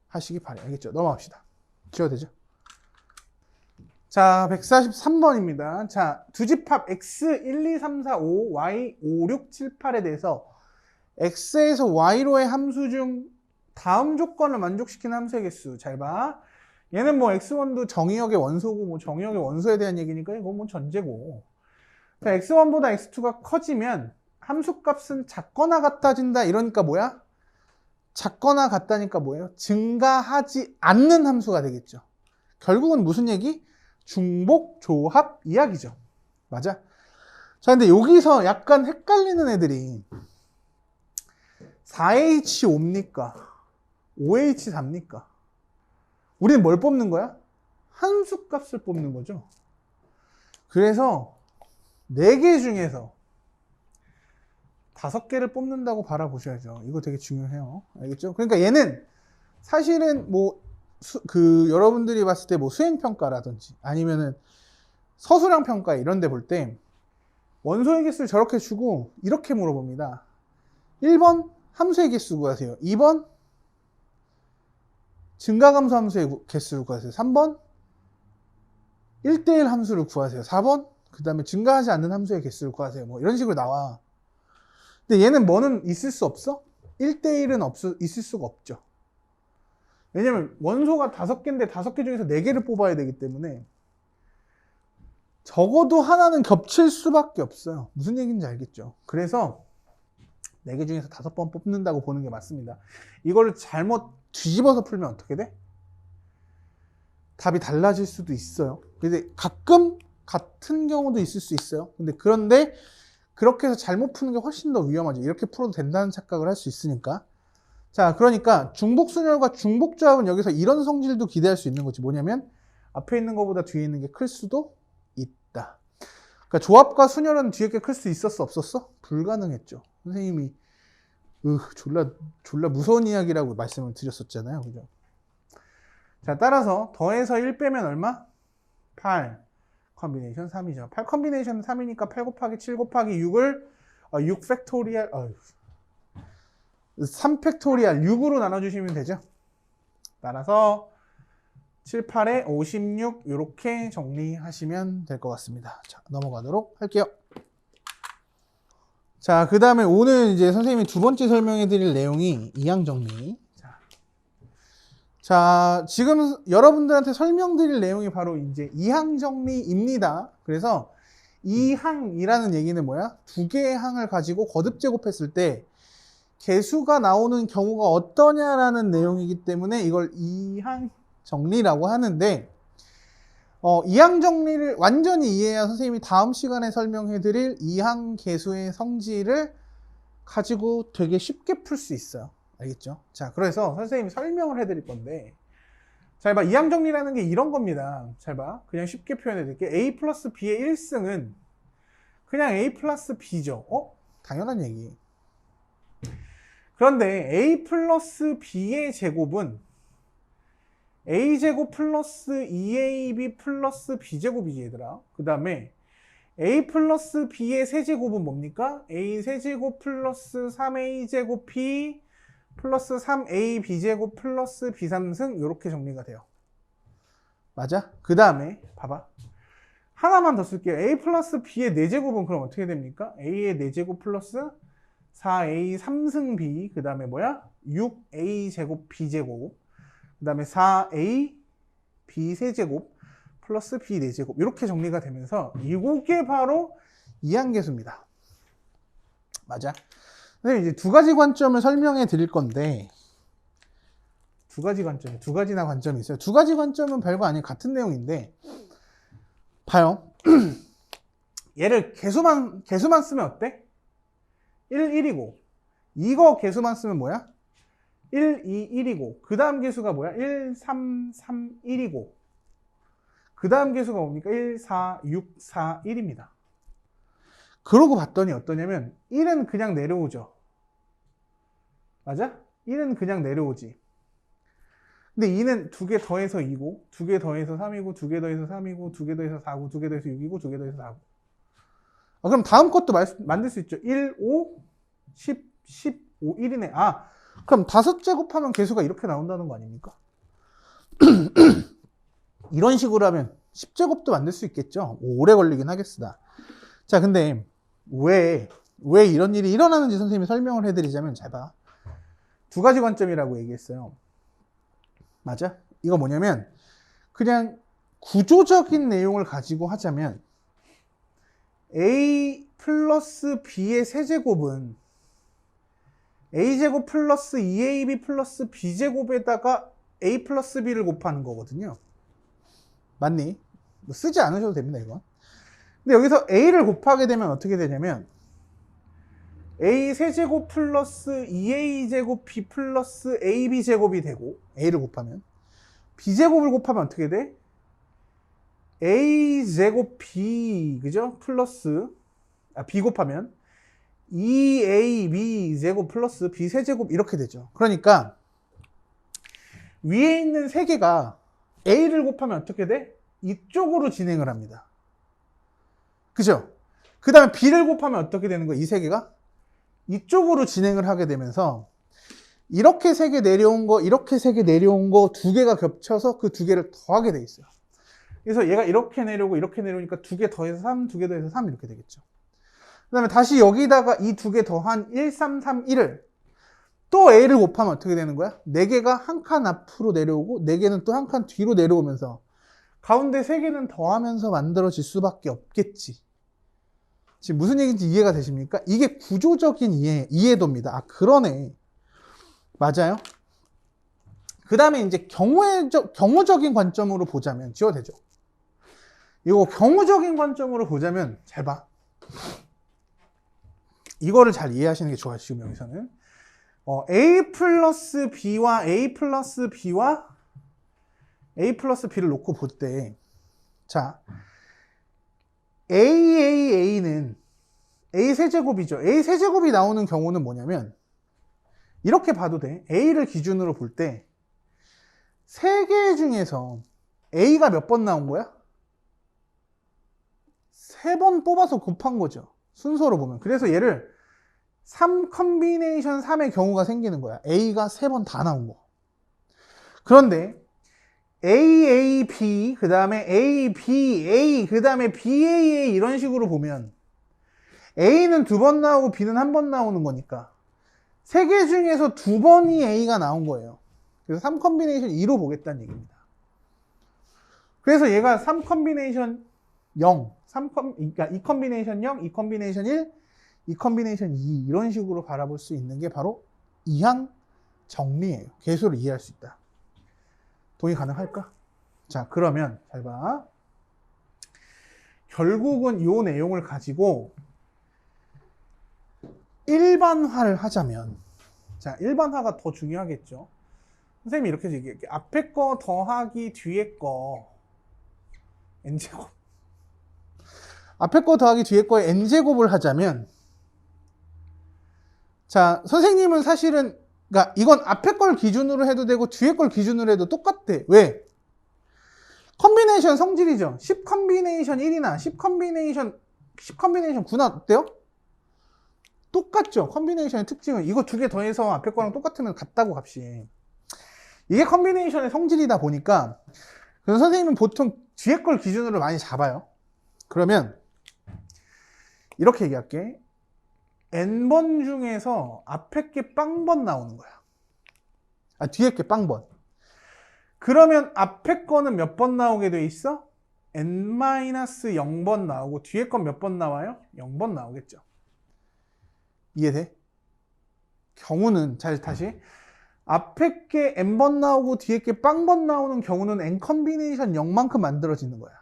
하시기 바라요. 알겠죠? 넘어갑시다. 지워도 되죠? 자, 143번입니다. 자, 두 집합 X 1, 2, 3, 4, 5, Y 5, 6, 7, 8에 대해서 X에서 Y로의 함수 중 다음 조건을 만족시키는 함수의 개수. 잘 봐. 얘는 뭐 X1도 정의역의 원소고, 뭐 정의역의 원소에 대한 얘기니까 이거 뭐 전제고. 자, X1보다 X2가 커지면 함수값은 작거나 같아진다. 이러니까 뭐야? 작거나 같다니까 뭐예요? 증가하지 않는 함수가 되겠죠. 결국은 무슨 얘기? 중복, 조합 이야기죠. 맞아? 자, 근데 여기서 약간 헷갈리는 애들이 4H5입니까? 5H4입니까? 우리는 뭘 뽑는 거야? 함수값을 뽑는 거죠. 그래서 4개 중에서 5개를 뽑는다고 바라보셔야죠. 이거 되게 중요해요. 알겠죠? 그러니까 얘는 사실은 뭐 여러분들이 봤을 때 뭐 수행평가라든지 아니면은 서술형 평가 이런 데 볼 때 원소의 개수를 저렇게 주고 이렇게 물어봅니다. 1번 함수의 개수 구하세요. 2번 증가감소 함수의 개수를 구하세요. 3번 1대1 함수를 구하세요. 4번 그 다음에 증가하지 않는 함수의 개수를 구하세요. 뭐 이런 식으로 나와. 근데 얘는 뭐는 있을 수 없어? 1대1은 있을 수가 없죠. 왜냐면 원소가 5개인데 5개 중에서 4개를 뽑아야 되기 때문에 적어도 하나는 겹칠 수밖에 없어요. 무슨 얘기인지 알겠죠? 그래서 4개 중에서 5번 뽑는다고 보는 게 맞습니다. 이거를 잘못 뒤집어서 풀면 어떻게 돼? 답이 달라질 수도 있어요. 근데 가끔 같은 경우도 있을 수 있어요. 그런데 그렇게 해서 잘못 푸는 게 훨씬 더 위험하죠. 이렇게 풀어도 된다는 착각을 할 수 있으니까. 자, 그러니까 중복순열과 중복조합은 여기서 이런 성질도 기대할 수 있는 거지. 뭐냐면 앞에 있는 것보다 뒤에 있는 게 클 수도 있다. 그러니까 조합과 순열은 뒤에 게 클 수 있었어? 없었어? 불가능했죠. 선생님이 졸라 무서운 이야기라고 말씀을 드렸었잖아요. 그죠? 자, 따라서 더해서 1 빼면 얼마? 8. 컨비네이션 3이죠. 8 컨비네이션 3이니까 8 곱하기 7 곱하기 6을 6 팩토리얼 3 팩토리얼 6으로 나눠주시면 되죠. 따라서 7, 8에 56 이렇게 정리하시면 될 것 같습니다. 자, 넘어가도록 할게요. 자, 그 다음에 오늘 이제 선생님이 두 번째 설명해 드릴 내용이 이항 정리. 자, 지금 여러분들한테 설명드릴 내용이 바로 이제 이항 정리입니다. 그래서 이항이라는 얘기는 뭐야? 두 개의 항을 가지고 거듭 제곱했을 때 개수가 나오는 경우가 어떠냐라는 내용이기 때문에 이걸 이항 정리라고 하는데, 이항 정리를 완전히 이해해야 선생님이 다음 시간에 설명해 드릴 이항 개수의 성질을 가지고 되게 쉽게 풀 수 있어요. 알겠죠? 자, 그래서 선생님이 설명을 해 드릴 건데, 잘 봐. 이항 정리라는 게 이런 겁니다. 잘 봐. 그냥 쉽게 표현해 드릴게요. A 플러스 B의 1승은 그냥 A 플러스 B죠. 당연한 얘기. 그런데 A 플러스 B의 제곱은 A제곱 플러스 2AB 플러스 B제곱이지 얘들아. 그 다음에 A 플러스 B의 세제곱은 뭡니까? A 세제곱 플러스 3A제곱 B 플러스 3AB제곱 플러스 B3승 이렇게 정리가 돼요. 맞아? 그 다음에 봐봐. 하나만 더 쓸게요. A 플러스 B의 4제곱은 그럼 어떻게 됩니까? A의 4제곱 플러스 4A 3승 B 그 다음에 뭐야? 6A제곱 B제곱 그 다음에 4A B 세제곱 플러스 B 4제곱 이렇게 정리가 되면서 이게 바로 이항계수입니다. 맞아? 선생님 이제 두 가지 관점을 설명해 드릴 건데, 두 가지나 관점이 있어요. 두 가지 관점은 별거 아니에요. 같은 내용인데, 봐요. 얘를 개수만 쓰면 어때? 1, 1이고, 이거 개수만 쓰면 뭐야? 1, 2, 1이고, 그 다음 개수가 뭐야? 1, 3, 3, 1이고, 그 다음 개수가 뭡니까? 1, 4, 6, 4, 1입니다. 그러고 봤더니 어떠냐면 1은 그냥 내려오죠. 맞아? 1은 그냥 내려오지. 근데 2는 두 개 더해서 2고, 두 개 더해서 3이고, 두 개 더해서 3이고, 두 개 더해서 4고, 두 개 더해서 6이고, 두 개 더해서 4고. 그럼 다음 것도 만들 수 있죠. 1, 5, 10, 15, 1이네. 그럼 5제곱하면 개수가 이렇게 나온다는 거 아닙니까? 이런 식으로 하면 10제곱도 만들 수 있겠죠. 오래 걸리긴 하겠으나. 자, 근데 왜 이런 일이 일어나는지 선생님이 설명을 해드리자면, 잘 봐. 두 가지 관점이라고 얘기했어요. 맞아? 이거 뭐냐면 그냥 구조적인 내용을 가지고 하자면 A 플러스 B의 세제곱은 A제곱 플러스 2AB 플러스 B제곱에다가 A 플러스 B를 곱하는 거거든요. 맞니? 뭐 쓰지 않으셔도 됩니다, 이건. 근데 여기서 A를 곱하게 되면 어떻게 되냐면 A 세제곱 플러스 2A제곱 B 플러스 AB제곱이 되고, A를 곱하면 B제곱을 곱하면 어떻게 돼? A제곱 B, 그죠? 플러스 B 곱하면 2AB제곱 플러스 B세제곱 이렇게 되죠. 그러니까 위에 있는 세 개가 A를 곱하면 어떻게 돼? 이쪽으로 진행을 합니다. 그죠? 그 다음에 B를 곱하면 어떻게 되는 거야? 이 세 개가 이쪽으로 진행을 하게 되면서 이렇게 세 개 내려온 거, 이렇게 세 개 내려온 거 두 개가 겹쳐서 그 두 개를 더하게 돼 있어요. 그래서 얘가 이렇게 내려오고 이렇게 내려오니까 두 개 더해서 3, 두 개 더해서 3 이렇게 되겠죠. 그 다음에 다시 여기다가 이 두 개 더한 1, 3, 3, 1을 또 A를 곱하면 어떻게 되는 거야? 4개가 한 칸 앞으로 내려오고 4개는 또 한 칸 뒤로 내려오면서 가운데 3개는 더하면서 만들어질 수밖에 없겠지. 지금 무슨 얘기인지 이해가 되십니까? 이게 구조적인 이해도입니다. 그러네. 맞아요? 그 다음에 이제 경우적인 관점으로 보자면, 지워도 되죠? 이거 경우적인 관점으로 보자면, 잘 봐. 이거를 잘 이해하시는 게 좋아요, 지금 여기서는. A 플러스 B와 A 플러스 B와 A 플러스 B를 놓고 볼 때, 자, A는 A 세제곱이죠. A 세제곱이 나오는 경우는 뭐냐면, 이렇게 봐도 돼. A를 기준으로 볼 때, 3개 중에서 A가 몇 번 나온 거야? 3번 뽑아서 곱한 거죠. 순서로 보면. 그래서 얘를 3 컨비네이션 3의 경우가 생기는 거야. A가 3번 다 나온 거. 그런데 A, B, 그 다음에 A, B, A, 그 다음에 B, A, A 이런 식으로 보면 A는 2번 나오고 B는 1번 나오는 거니까 3개 중에서 2번이 A가 나온 거예요. 그래서 3 컨비네이션 2로 보겠다는 얘기입니다. 그래서 얘가 3 컨비네이션 0, 그러니까 2 컨비네이션 0, 2 컨비네이션 1, 2 컨비네이션 2 이런 식으로 바라볼 수 있는 게 바로 이항 정리예요. 개수를 이해할 수 있다. 동의 가능할까? 자, 그러면 잘 봐. 결국은 이 내용을 가지고 일반화를 하자면, 자, 일반화가 더 중요하겠죠. 선생님이 이렇게 얘기할게요. 앞에 거 더하기 뒤에 거 n제곱. 앞에 거 더하기 뒤에 거에 n제곱을 하자면, 자, 선생님은 사실은, 그러니까 이건 앞에 걸 기준으로 해도 되고 뒤에 걸 기준으로 해도 똑같대. 왜? 컨비네이션 성질이죠. 10 컨비네이션 1이나 10 컨비네이션 9나 어때요? 똑같죠. 컨비네이션의 특징은 이거 2개 더해서 앞에 거랑 똑같으면 같다고 값이. 이게 컨비네이션의 성질이다 보니까 그래서 선생님은 보통 뒤에 걸 기준으로 많이 잡아요. 그러면 이렇게 얘기할게. n번 중에서 앞에 게 빵번 나오는 거야. 아, 뒤에 게 빵번. 그러면 앞에 거는 몇 번 나오게 돼 있어? n-0번 나오고 뒤에 건 몇 번 나와요? 0번 나오겠죠. 이해돼? 경우는 잘 다시 앞에 게 n번 나오고 뒤에 게 빵번 나오는 경우는 n 컨비네이션 0만큼 만들어지는 거야.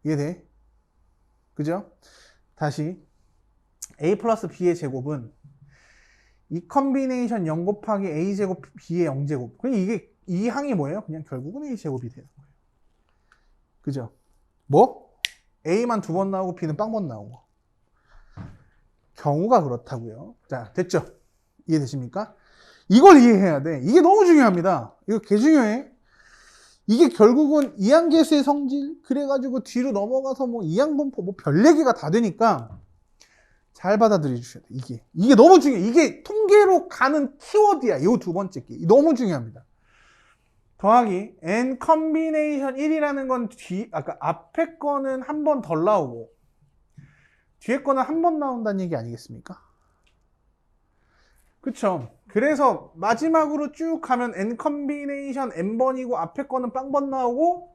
이해돼? 그죠? 다시 a 플러스 b의 제곱은 이 컨비네이션 0 곱하기 a 제곱 b의 0제곱. 그럼 이게 이 항이 뭐예요? 그냥 결국은 a 제곱이 되는 거예요. 그죠? 뭐? a만 2번 나오고 b는 빵번 나오고. 경우가 그렇다고요. 자, 됐죠? 이해되십니까? 이걸 이해해야 돼. 이게 너무 중요합니다. 이거 개 중요해. 이게 결국은 이항계수의 성질, 그래가지고 뒤로 넘어가서 뭐 이항분포, 뭐 별 얘기가 다 되니까 잘 받아들여 주셔야 돼. 이게 너무 중요해. 이게 통계로 가는 키워드야. 이 2번째 게. 너무 중요합니다. 더하기 n 컨비네이션 1이라는 건 아까 앞에 거는 한 번 덜 나오고 뒤에 거는 한 번 나온다는 얘기 아니겠습니까? 그쵸? 그래서 마지막으로 쭉 가면 n 컨비네이션 n번이고 앞에 거는 빵번 나오고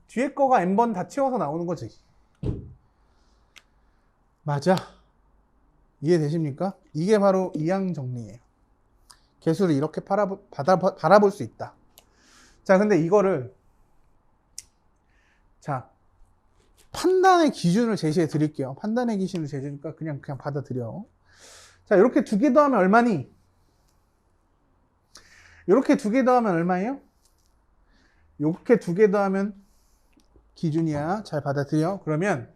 뒤에 거가 n번 다 채워서 나오는 거지. 맞아. 이해되십니까? 이게 바로 이항 정리예요. 개수를 이렇게 바라볼 수 있다. 자, 근데 이거를 자, 판단의 기준을 제시해 드릴게요. 판단의 기준을 제시하니까 그냥 받아들여. 자, 이렇게 2개 더하면 얼마니? 이렇게 2개 더하면 얼마예요? 이렇게 2개 더하면 기준이야. 잘 받아들여. 그러면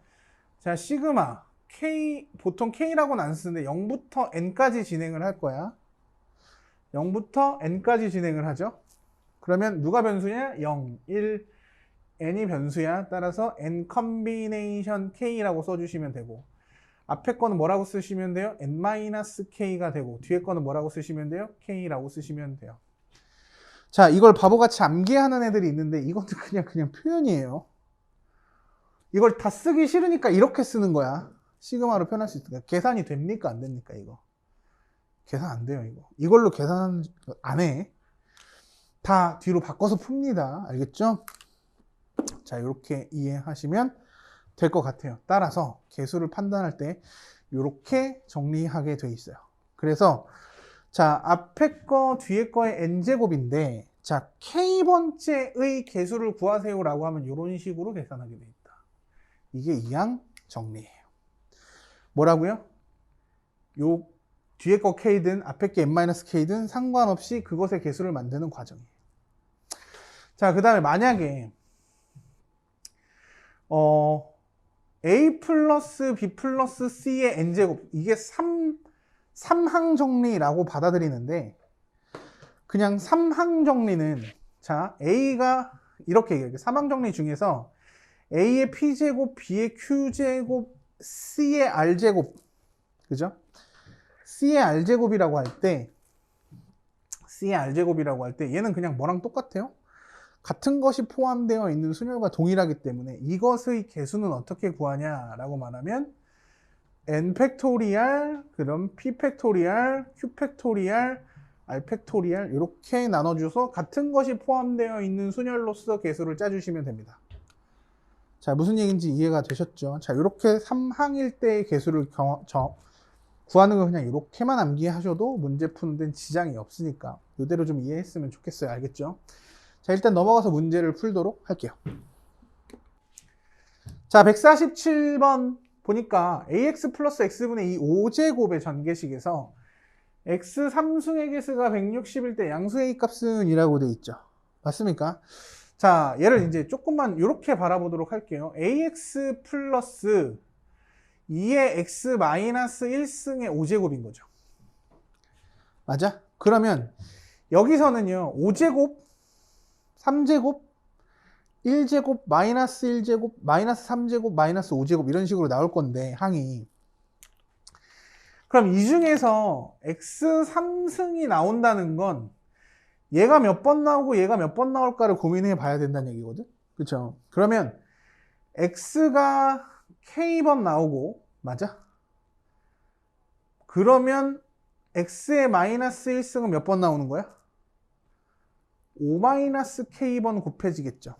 자, 시그마 K, 보통 K라고는 안 쓰는데 0부터 N까지 진행을 할 거야. 0부터 N까지 진행을 하죠. 그러면 누가 변수냐? 0, 1, N이 변수야. 따라서 N 컨비네이션 K라고 써주시면 되고 앞에 거는 뭐라고 쓰시면 돼요? N-K가 되고 뒤에 거는 뭐라고 쓰시면 돼요? K라고 쓰시면 돼요. 자, 이걸 바보같이 암기하는 애들이 있는데 이것도 그냥 표현이에요. 이걸 다 쓰기 싫으니까 이렇게 쓰는 거야. 시그마로 표현할 수 있으니까. 계산이 됩니까? 안 됩니까? 이거. 계산 안 돼요, 이거. 이걸로 계산 안 해. 다 뒤로 바꿔서 풉니다. 알겠죠? 자, 이렇게 이해하시면 될 것 같아요. 따라서 개수를 판단할 때 이렇게 정리하게 돼 있어요. 그래서 자, 앞에 거 뒤에 거의 n제곱인데 자, k번째의 개수를 구하세요라고 하면 이런 식으로 계산하게 돼 있다. 이게 이항 정리예요. 뭐라고요? 요 뒤에 거 k든 앞에 게 n-k든 상관없이 그것의 개수를 만드는 과정이에요. 자, 그 다음에 만약에 a 플러스 b 플러스 c의 n제곱, 이게 3항 정리라고 받아들이는데 그냥 3항 정리는 자, A가 이렇게 얘기해요. 사망정리 중에서 A의 P제곱, B의 Q제곱, C의 R제곱. 그죠? C의 R제곱이라고 할 때, 얘는 그냥 뭐랑 똑같아요? 같은 것이 포함되어 있는 순열과 동일하기 때문에 이것의 개수는 어떻게 구하냐라고 말하면 n 팩토리얼, 그럼 p 팩토리얼, q 팩토리얼, r 팩토리얼 이렇게 나눠줘서 같은 것이 포함되어 있는 순열로서 개수를 짜주시면 됩니다. 자, 무슨 얘기인지 이해가 되셨죠? 자, 이렇게 3항일 때의 개수를 구하는 거 그냥 이렇게만 암기하셔도 문제 푸는 데는 지장이 없으니까 이대로 좀 이해했으면 좋겠어요. 알겠죠? 자, 일단 넘어가서 문제를 풀도록 할게요. 자, 147번 보니까 ax 플러스 x분의 2 5제곱의 전개식에서 x 3승의 개수가 160일 때 양수 a 값은 이라고 돼 있죠. 맞습니까? 자, 얘를 이제 조금만 이렇게 바라보도록 할게요. ax 플러스 2의 x 마이너스 1승의 5제곱인 거죠. 맞아? 그러면 여기서는요 5제곱, 3제곱, 1제곱, 마이너스 1제곱, 마이너스 3제곱, 마이너스 5제곱 이런 식으로 나올 건데 항이. 그럼 이 중에서 x 3승이 나온다는 건 얘가 몇 번 나오고 얘가 몇 번 나올까를 고민해 봐야 된다는 얘기거든. 그렇죠? 그러면 x가 k번 나오고, 맞아? 그러면 x의 마이너스 1승은 몇 번 나오는 거야? 5-k번 곱해지겠죠.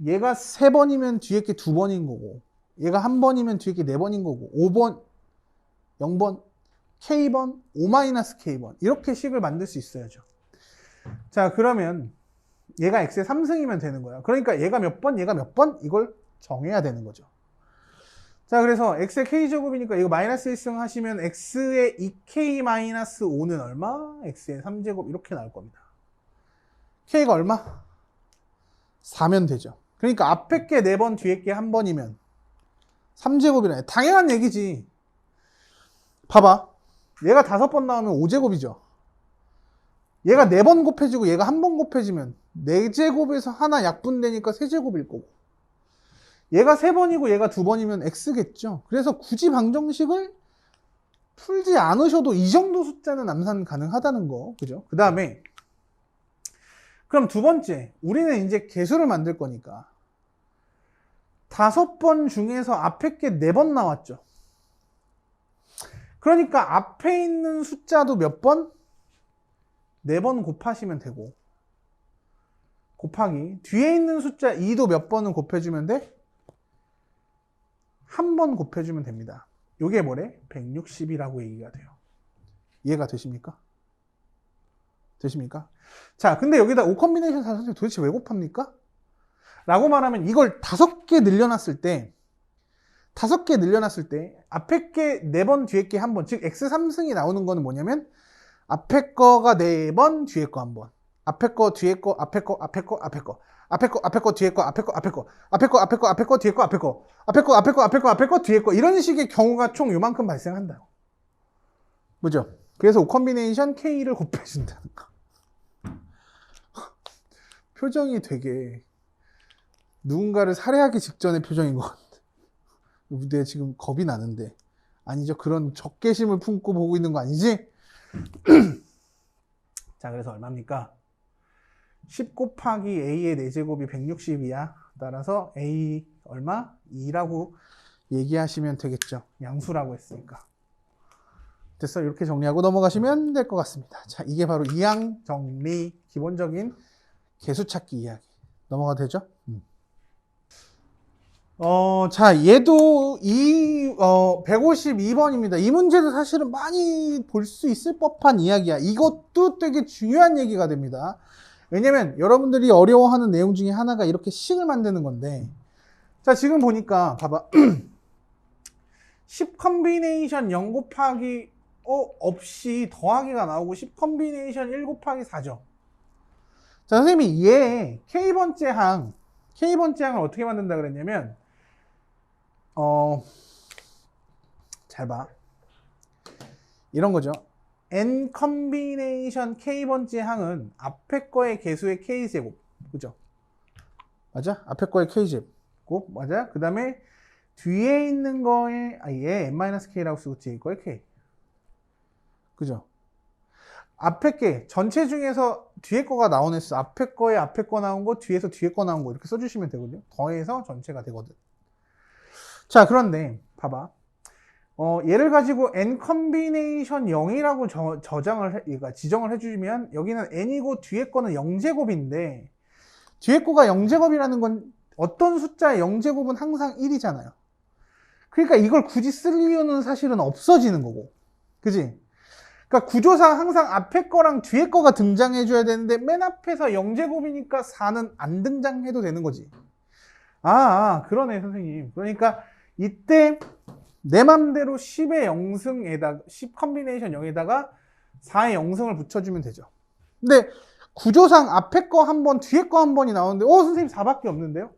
얘가 3번이면 뒤에 게 2번인 거고, 얘가 1번이면 뒤에 게 4번인 거고, 5번, 0번, k번, 5-k번 이렇게 식을 만들 수 있어야죠. 자, 그러면 얘가 x의 3승이면 되는 거야. 그러니까 얘가 몇 번, 얘가 몇 번 이걸 정해야 되는 거죠. 자, 그래서 x의 k제곱이니까 이거 마이너스 1승 하시면 x의 2k 마이너스 5는 얼마? x의 3제곱 이렇게 나올 겁니다. k가 얼마? 4면 되죠. 그러니까 앞에 게 4번, 뒤에 게 1번이면 3제곱이네. 당연한 얘기지. 봐봐. 얘가 5번 나오면 5제곱이죠. 얘가 4번 곱해지고 얘가 1번 곱해지면 4제곱에서 하나 약분되니까 3제곱일 거고. 얘가 3번이고 얘가 2번이면 x겠죠. 그래서 굳이 방정식을 풀지 않으셔도 이 정도 숫자는 암산 가능하다는 거. 그죠? 그 다음에 그럼 두 번째, 우리는 이제 개수를 만들 거니까 5번 중에서 앞에 게 4번 나왔죠. 그러니까 앞에 있는 숫자도 몇 번? 4번 곱하시면 되고, 곱하기 뒤에 있는 숫자 2도 몇 번은 곱해주면 돼? 한 번 곱해주면 됩니다. 요게 뭐래? 160이라고 얘기가 돼요. 이해가 되십니까? 되십니까? 자, 근데 여기다 5콤비네이션 4선택 도대체 왜 곱합니까? 라고 말하면 이걸 5개 늘려놨을 때 앞에 게 4번, 뒤에 게 1번, 즉 x3승이 나오는 거는 뭐냐면 앞에 거가 4번, 뒤에 거 1번. 앞에 거, 뒤에 거, 앞에 거, 앞에 거, 앞에 거. 앞에 거, 앞에 거, 뒤에 거, 앞에 거, 앞에 거. 앞에 거, 앞에 거, 앞에 거, 뒤에 거, 앞에 거. 앞에 거, 앞에 거, 앞에 거, 앞에 거, 뒤에 거. 이런 식의 경우가 총 요만큼 발생한다. 뭐죠? 그래서 5콤비네이션 K를 곱해준다는 거. 표정이 되게 누군가를 살해하기 직전의 표정인 것 같아. 내가 지금 겁이 나는데. 아니죠. 그런 적개심을 품고 보고 있는 거 아니지? 자, 그래서 얼마입니까? 10 곱하기 a의 4제곱이 160이야. 따라서 a 얼마? 2라고 얘기하시면 되겠죠. 양수라고 했으니까. 됐어. 이렇게 정리하고 넘어가시면 될 것 같습니다. 자, 이게 바로 이항 정리 기본적인 개수 찾기 이야기. 넘어가도 되죠? 자, 얘도 152번입니다. 이 문제도 사실은 많이 볼 수 있을 법한 이야기야. 이것도 되게 중요한 얘기가 됩니다. 왜냐면 여러분들이 어려워하는 내용 중에 하나가 이렇게 식을 만드는 건데, 자, 지금 보니까 봐봐. 10 콤비네이션 0 곱하기 없이 더하기가 나오고 10 콤비네이션 1 곱하기 4죠. 자, 선생님이 얘 K번째 항을 어떻게 만든다 그랬냐면, 잘 봐. 이런 거죠. n 컨비네이션 k번째 항은 앞에 거의 개수의 k제곱. 그죠? 맞아? 앞에 거의 k제곱. 맞아? 그 다음에 뒤에 있는 거에 얘 n-k라고 쓰고 뒤에 거에 k. 그죠? 앞에 게 전체 중에서 뒤에 거가 나온 횟수, 앞에 거에 앞에 거 나온 거, 뒤에서 뒤에 거 나온 거 이렇게 써주시면 되거든요. 더해서 전체가 되거든. 자, 그런데 봐봐. 얘를 가지고 n 컨비네이션 0이라고 그러니까 지정을 해주면 여기는 n이고 뒤에 거는 0제곱인데 뒤에 거가 0제곱이라는 건 어떤 숫자의 0제곱은 항상 1이잖아요. 그러니까 이걸 굳이 쓸 이유는 사실은 없어지는 거고. 그지? 그러니까 구조상 항상 앞에 거랑 뒤에 거가 등장해줘야 되는데 맨 앞에서 0제곱이니까 4는 안 등장해도 되는 거지. 그러네 선생님. 그러니까 이때 내 맘대로 10의 0승에다가 10 컨비네이션 0에다가 4의 0승을 붙여주면 되죠. 근데 구조상 앞에 거 한 번, 뒤에 거 한 번이 나오는데 선생님 4밖에 없는데요?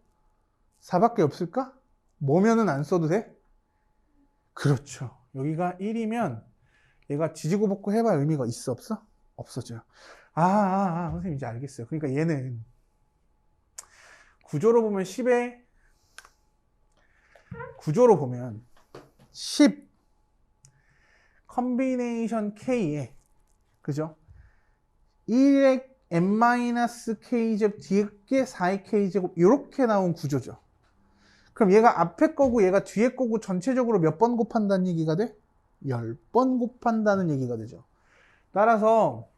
4밖에 없을까? 뭐면은 안 써도 돼? 그렇죠. 여기가 1이면 얘가 지지고 볶고 해봐야 의미가 있어 없어? 없어져요. 선생님 이제 알겠어요. 그러니까 얘는 구조로 보면 10에 구조로 보면 10 컨비네이션 k에 그죠? 1의 n-k제곱 뒤에 게 4의 k제곱 이렇게 나온 구조죠. 그럼 얘가 앞에 거고 얘가 뒤에 거고 전체적으로 몇 번 곱한다는 얘기가 돼? 10번 곱한다는 얘기가 되죠. 따라서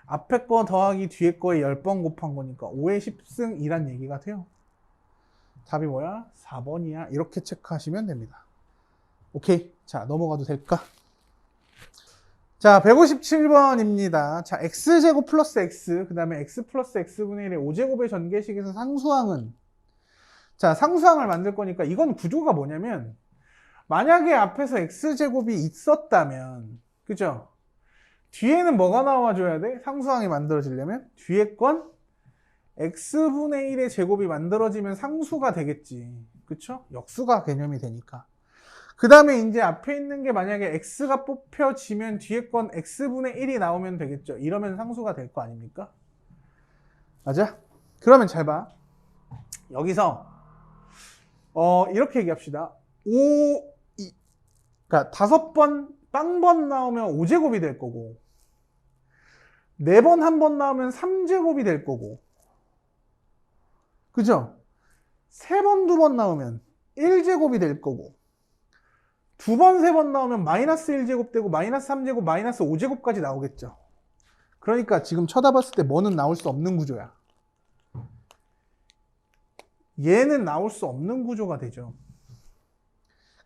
앞에 거 더하기 뒤에 거에 10번 곱한 거니까 5의 10승 2란 얘기가 돼요. 답이 뭐야? 4번이야. 이렇게 체크하시면 됩니다. 오케이. 자, 넘어가도 될까? 자, 157번입니다. 자, x제곱 플러스 x, 그 다음에 x 플러스 x분의 1의 5제곱의 전개식에서 상수항은 자, 상수항을 만들 거니까 이건 구조가 뭐냐면 만약에 앞에서 x제곱이 있었다면 그죠? 뒤에는 뭐가 나와줘야 돼? 상수항이 만들어지려면 뒤에 건 x분의 1의 제곱이 만들어지면 상수가 되겠지. 그쵸? 역수가 개념이 되니까. 그 다음에 이제 앞에 있는 게 만약에 x가 뽑혀지면 뒤에 건 x분의 1이 나오면 되겠죠. 이러면 상수가 될 거 아닙니까? 맞아? 그러면 잘 봐. 여기서 이렇게 얘기합시다. 그러니까 5번 빵번 나오면 5제곱이 될 거고 4번 한 번 나오면 3제곱이 될 거고 그죠? 3번 2번 나오면 1제곱이 될 거고 2번 3번 나오면 마이너스 1제곱 되고 마이너스 3제곱 마이너스 5제곱까지 나오겠죠. 그러니까 지금 쳐다봤을 때 뭐는 나올 수 없는 구조야. 얘는 나올 수 없는 구조가 되죠.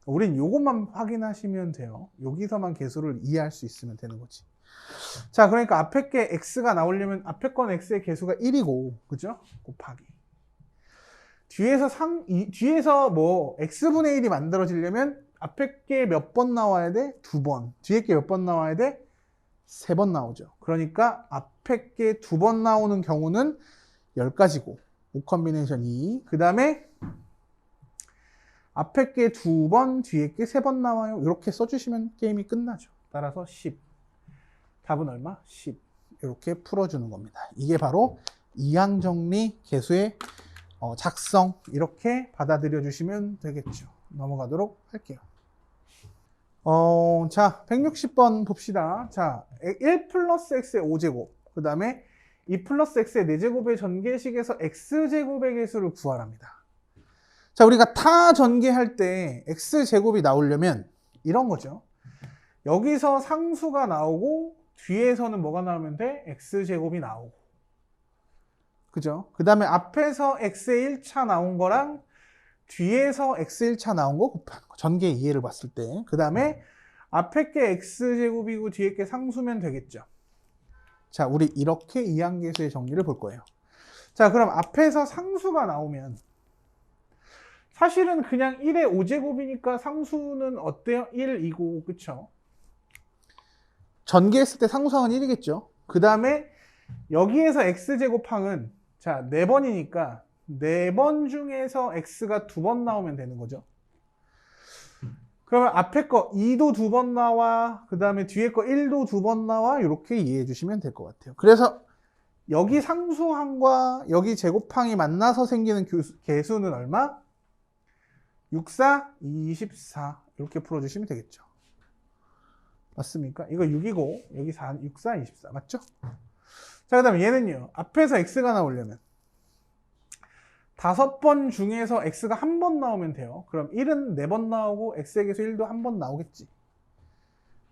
우린 요것만 확인하시면 돼요. 여기서만 개수를 이해할 수 있으면 되는 거지. 자, 그러니까 앞에 게 x가 나오려면 앞에 건 x의 개수가 1이고 그죠? 곱하기 뒤에서 뭐 x분의 1이 만들어지려면 앞에 게 몇 번 나와야 돼? 2번. 뒤에 게 몇 번 나와야 돼? 3번 나오죠. 그러니까 앞에 게 2번 나오는 경우는 10가지고 5 컨비네이션 2. 그 다음에 앞에 게 2번, 뒤에 게 3번 나와요. 이렇게 써주시면 게임이 끝나죠. 따라서 10. 답은 얼마? 10. 이렇게 풀어주는 겁니다. 이게 바로 이항정리 개수의 작성 이렇게 받아들여 주시면 되겠죠. 넘어가도록 할게요. 자, 160번 봅시다. 자, 1 플러스 x의 5제곱, 그 다음에 2 플러스 x의 4제곱의 전개식에서 x제곱의 개수를 구하랍니다. 자, 우리가 타 전개할 때 x제곱이 나오려면 이런 거죠. 여기서 상수가 나오고 뒤에서는 뭐가 나오면 돼? x제곱이 나오고 그죠? 그 다음에 앞에서 x의 1차 나온 거랑 뒤에서 x 1차 나온 거 곱하는 거. 전개 이해를 봤을 때. 그 다음에 앞에 게 x제곱이고 뒤에 게 상수면 되겠죠. 자, 우리 이렇게 이항계수의 정리를 볼 거예요. 자, 그럼 앞에서 상수가 나오면 사실은 그냥 1의 5제곱이니까 상수는 어때요? 1이고 그쵸? 전개했을 때 상수항은 1이겠죠. 그 다음에 여기에서 x제곱항은 자 4번이니까 4번 중에서 x가 2번 나오면 되는 거죠. 그러면 앞에 거 2도 2번 나와, 그 다음에 뒤에 거 1도 2번 나와, 이렇게 이해해 주시면 될 것 같아요. 그래서 여기 상수항과 여기 제곱항이 만나서 생기는 개수는 얼마? 6, 4, 24 이렇게 풀어주시면 되겠죠. 맞습니까? 이거 6이고 여기 4, 6, 4, 24 맞죠? 자, 그 다음에 얘는요. 앞에서 x가 나오려면 5번 중에서 x가 한 번 나오면 돼요. 그럼 1은 4번 나오고 x의 개수 1도 한 번 나오겠지.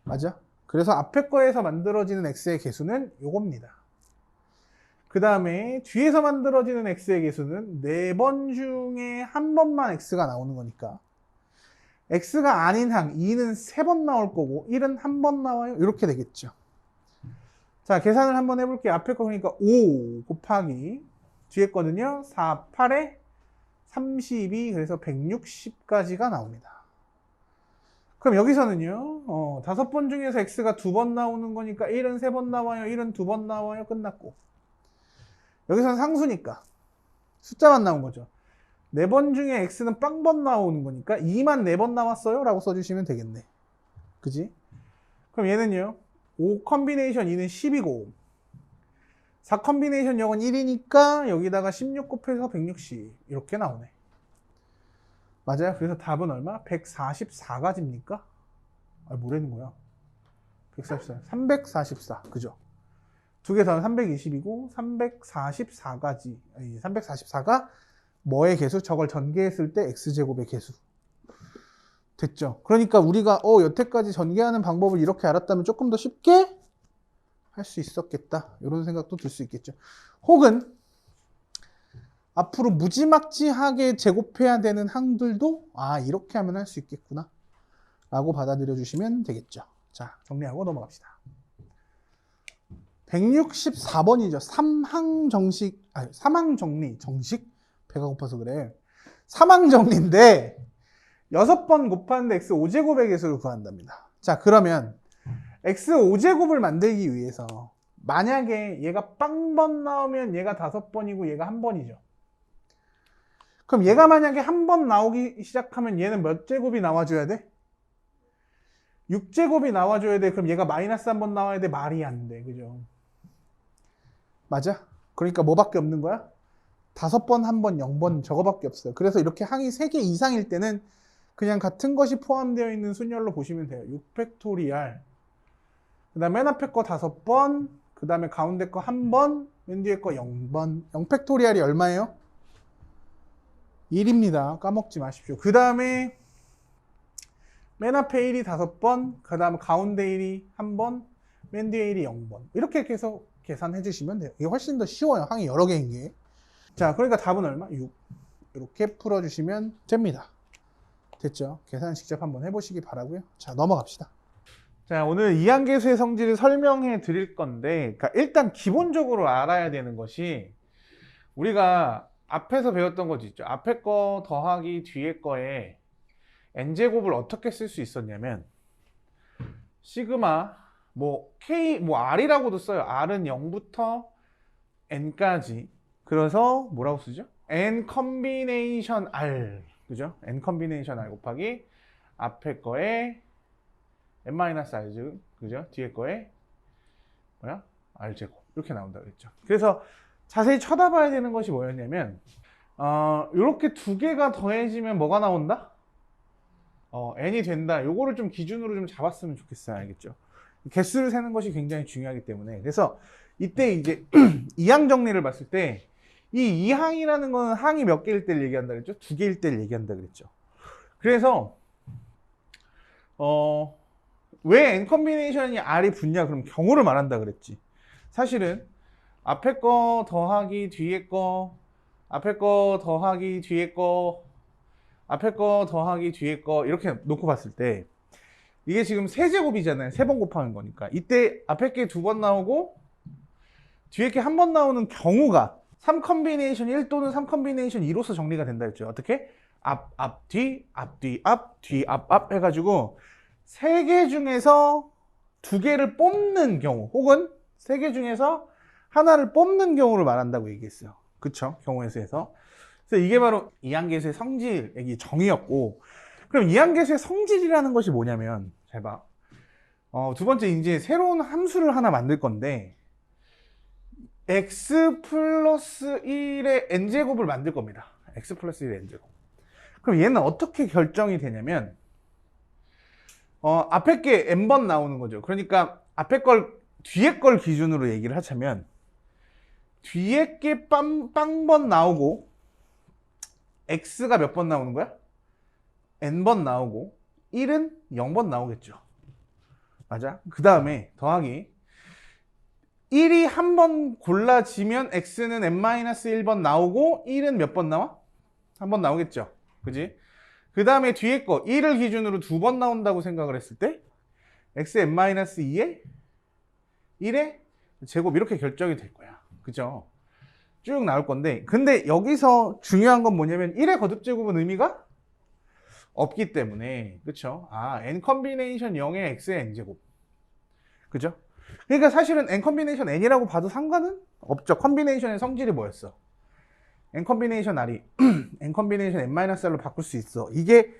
맞아? 그래서 앞에 거에서 만들어지는 x의 개수는 요겁니다. 그 다음에 뒤에서 만들어지는 x의 개수는 4번 중에 한 번만 x가 나오는 거니까 x가 아닌 항 2는 3번 나올 거고 1은 한 번 나와요. 이렇게 되겠죠. 자, 계산을 한번 해볼게요. 앞에 거 그러니까 5 곱하기 뒤에 거는요 4, 8에 32 그래서 160까지가 나옵니다. 그럼 여기서는요 5번 중에서 x가 2번 나오는 거니까 1은 3번 나와요. 1은 2번 나와요. 끝났고 여기서는 상수니까 숫자만 나온 거죠. 4번 중에 x는 빵번 나오는 거니까 2만 4번 나왔어요 라고 써주시면 되겠네. 그지? 그럼 얘는요 5 컨비네이션 2는 10이고 4 컨비네이션 0은 1이니까 여기다가 16 곱해서 160 이렇게 나오네. 맞아요? 그래서 답은 얼마? 144가지입니까? 아, 뭐라는 거야? 144, 344 그죠? 두 개 더는 320이고 344가지 344가 뭐의 개수? 저걸 전개했을 때 x제곱의 개수 됐죠? 그러니까 우리가 여태까지 전개하는 방법을 이렇게 알았다면 조금 더 쉽게 할 수 있었겠다 이런 생각도 들 수 있겠죠. 혹은 앞으로 무지막지하게 제곱해야 되는 항들도 이렇게 하면 할 수 있겠구나 라고 받아들여 주시면 되겠죠. 자, 정리하고 넘어갑시다. 164번이죠. 3항 정리 정식? 배가 고파서 그래. 3항 정리인데 6번 곱하는데 x 5제곱의 개수를 구한답니다. 자, 그러면 x 5제곱을 만들기 위해서 만약에 얘가 빵번 나오면 얘가 5번이고 얘가 1번이죠. 그럼 얘가 만약에 한 번 나오기 시작하면 얘는 몇 제곱이 나와줘야 돼? 6제곱이 나와줘야 돼. 그럼 얘가 마이너스 1번 나와야 돼? 말이 안 돼. 그죠? 맞아? 그러니까 뭐밖에 없는 거야? 5번, 1번, 0번 저거밖에 없어요. 그래서 이렇게 항이 3개 이상일 때는 그냥 같은 것이 포함되어 있는 순열로 보시면 돼요. 6팩토리알 그 다음에 맨 앞에 거 5번 그 다음에 가운데 거 1번 맨 뒤에 거 0번 0팩토리알이 얼마예요? 1입니다. 까먹지 마십시오. 그 다음에 맨 앞에 1이 5번 그 다음에 가운데 1이 1번 맨 뒤에 1이 0번 이렇게 계속 계산해 주시면 돼요. 이게 훨씬 더 쉬워요. 항이 여러 개인 게. 자, 그러니까 답은 얼마? 6 이렇게 풀어주시면 됩니다. 됐죠? 계산 직접 한번 해보시기 바라고요. 자, 넘어갑시다. 자, 오늘 이항계수의 성질을 설명해 드릴 건데 그러니까 일단 기본적으로 알아야 되는 것이 우리가 앞에서 배웠던 거지 있죠. 앞에 거 더하기 뒤에 거에 n제곱을 어떻게 쓸 수 있었냐면 시그마 k r이라고도 써요. r은 0부터 n까지. 그래서 뭐라고 쓰죠? n 컨비네이션 r. 그죠? n 컨비네이션 r 곱하기 앞에 거에 n-r, 그죠? 뒤에 거에 r제곱. 이렇게 나온다고 했죠. 그래서 자세히 쳐다봐야 되는 것이 뭐였냐면 이렇게 두 개가 더해지면 뭐가 나온다? n이 된다. 요거를 좀 기준으로 좀 잡았으면 좋겠어요. 알겠죠? 개수를 세는 것이 굉장히 중요하기 때문에. 그래서 이때 이제 이항 정리를 봤을 때 이 이항이라는 거는 항이 몇 개일 때를 얘기한다 그랬죠? 2개일 때를 얘기한다 그랬죠. 그래서 왜 n 컨비네이션이 r이 붙냐? 그럼 경우를 말한다 그랬지. 사실은 앞에 거 더하기 뒤에 거, 앞에 거 더하기 뒤에 거, 앞에 거 더하기 뒤에 거 이렇게 놓고 봤을 때 이게 지금 3제곱이잖아요. 3번 곱하는 거니까. 이때 앞에 게 2번 나오고 뒤에 게 한 번 나오는 경우가 3 컨비네이션 1 또는 3 컨비네이션 2로서 정리가 된다 했죠. 어떻게? 앞, 앞, 뒤, 앞, 뒤, 앞, 뒤, 앞, 앞 해가지고 3개 중에서 2개를 뽑는 경우 혹은 3개 중에서 하나를 뽑는 경우를 말한다고 얘기했어요. 그쵸? 경우의 수에서. 그래서 이게 바로 이항계수의 성질, 정의였고 그럼 이항계수의 성질이라는 것이 뭐냐면, 잘 봐. 두 번째, 이제 새로운 함수를 하나 만들 건데, x 플러스 1의 n제곱을 만들 겁니다. x 플러스 1의 n제곱. 그럼 얘는 어떻게 결정이 되냐면, 앞에 게 n번 나오는 거죠. 그러니까 앞에 걸, 뒤에 걸 기준으로 얘기를 하자면, 뒤에 게 빵번 나오고, x가 몇 번 나오는 거야? n번 나오고, 1은 0번 나오겠죠. 맞아? 그 다음에 더하기 1이 한 번 골라지면 x는 n-1번 나오고 1은 몇 번 나와? 한 번 나오겠죠. 그지? 그 다음에 뒤에 거 1을 기준으로 두 번 나온다고 생각을 했을 때 x n-2에 1의 제곱 이렇게 결정이 될 거야. 그죠? 쭉 나올 건데, 근데 여기서 중요한 건 뭐냐면 1의 거듭제곱은 의미가 없기 때문에, 그쵸? n 컨비네이션 0의 x의 n제곱. 그죠? 그러니까 사실은 n 컨비네이션 n이라고 봐도 상관은 없죠. 컨비네이션의 성질이 뭐였어? n 컨비네이션 r이 n 컨비네이션 n-r로 바꿀 수 있어. 이게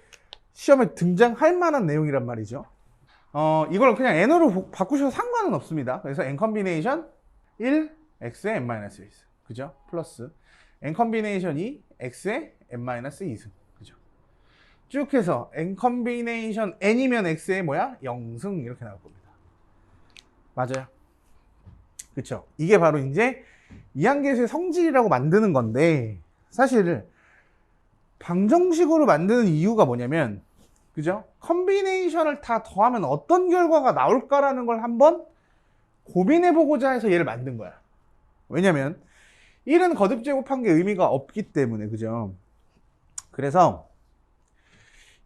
시험에 등장할 만한 내용이란 말이죠. 이걸 그냥 n으로 바꾸셔도 상관은 없습니다. 그래서 n 컨비네이션 1 x의 n-1승. 그죠? 플러스 n 컨비네이션 2 x의 n-2승. 쭉 해서 n 컨비네이션 n이면 x의 뭐야? 0승 이렇게 나올 겁니다. 맞아요. 그쵸? 이게 바로 이제 이항계수의 성질이라고 만드는 건데, 사실 방정식으로 만드는 이유가 뭐냐면, 그죠? 컨비네이션을 다 더하면 어떤 결과가 나올까라는 걸 한번 고민해보고자 해서 얘를 만든 거야. 왜냐면 1은 거듭제곱한 게 의미가 없기 때문에. 그죠? 그래서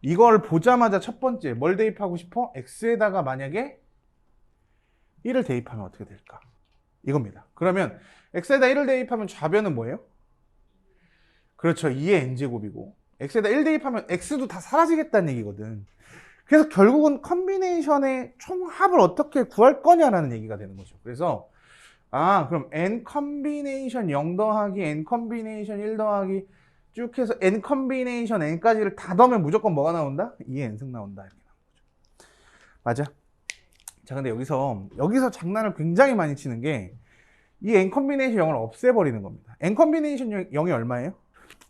이걸 보자마자 첫 번째 뭘 대입하고 싶어? x에다가 만약에 1을 대입하면 어떻게 될까? 이겁니다. 그러면 x에다 1을 대입하면 좌변은 뭐예요? 그렇죠. 2의 n제곱이고, x에다 1 대입하면 x도 다 사라지겠다는 얘기거든. 그래서 결국은 컨비네이션의 총합을 어떻게 구할 거냐라는 얘기가 되는 거죠. 그래서 그럼 n 컨비네이션 0 더하기 n 컨비네이션 1 더하기 쭉 해서 n 컨비네이션 n까지를 다 더하면 무조건 뭐가 나온다? 2의 n승 나온다. 이렇게 나오는 거죠. 맞아? 자, 근데 여기서 장난을 굉장히 많이 치는 게, 이 n 컨비네이션 0을 없애버리는 겁니다. n 컨비네이션 0이 얼마예요?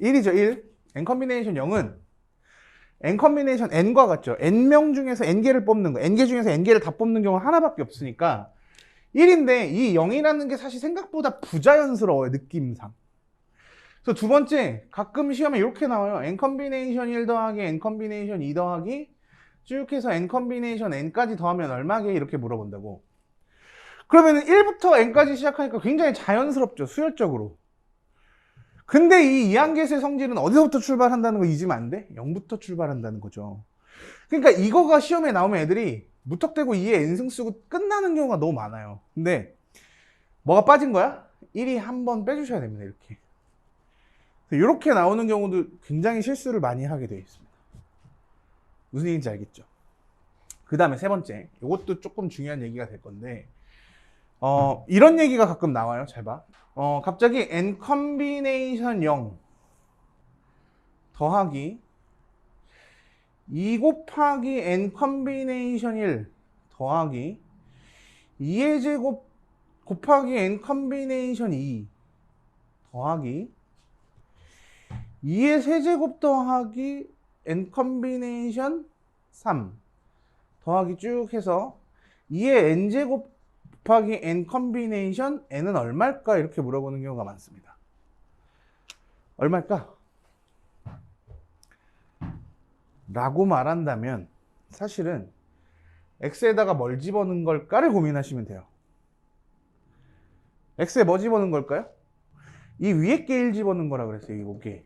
1이죠, 1. n 컨비네이션 0은 n 컨비네이션 n과 같죠. n명 중에서 n개를 뽑는 거, n개 중에서 n개를 다 뽑는 경우는 하나밖에 없으니까 1인데, 이 0이라는 게 사실 생각보다 부자연스러워요, 느낌상. 그래서 두 번째, 가끔 시험에 이렇게 나와요. n 컨비네이션 1 더하기 n 컨비네이션 2 더하기 쭉 해서 n 컨비네이션 n까지 더하면 얼마게? 이렇게 물어본다고. 그러면 1부터 n까지 시작하니까 굉장히 자연스럽죠, 수열적으로. 근데 이 이항계수의 성질은 어디서부터 출발한다는 거 잊으면 안 돼? 0부터 출발한다는 거죠. 그러니까 이거가 시험에 나오면 애들이 무턱대고 2의 n승 쓰고 끝나는 경우가 너무 많아요. 근데 뭐가 빠진 거야? 1이 한 번 빼주셔야 됩니다. 이렇게 나오는 경우도 굉장히 실수를 많이 하게 되어 있습니다. 무슨 얘기인지 알겠죠? 그 다음에 세 번째, 이것도 조금 중요한 얘기가 될 건데, 이런 얘기가 가끔 나와요. 잘 봐. 갑자기 n 컨비네이션 0 더하기 2 곱하기 n 컨비네이션 1 더하기 2의 제곱 곱하기 n 컨비네이션 2 더하기 2의 세제곱 더하기 n 컨비네이션 3 더하기 쭉 해서 2의 n제곱 곱하기 n 컨비네이션 n은 얼마일까? 이렇게 물어보는 경우가 많습니다. 얼마일까? 라고 말한다면 사실은 x에다가 뭘 집어넣은 걸까를 고민하시면 돼요. x에 뭐 집어넣은 걸까요? 이 위에 게 1 집어넣은 거라 그랬어요. 이게.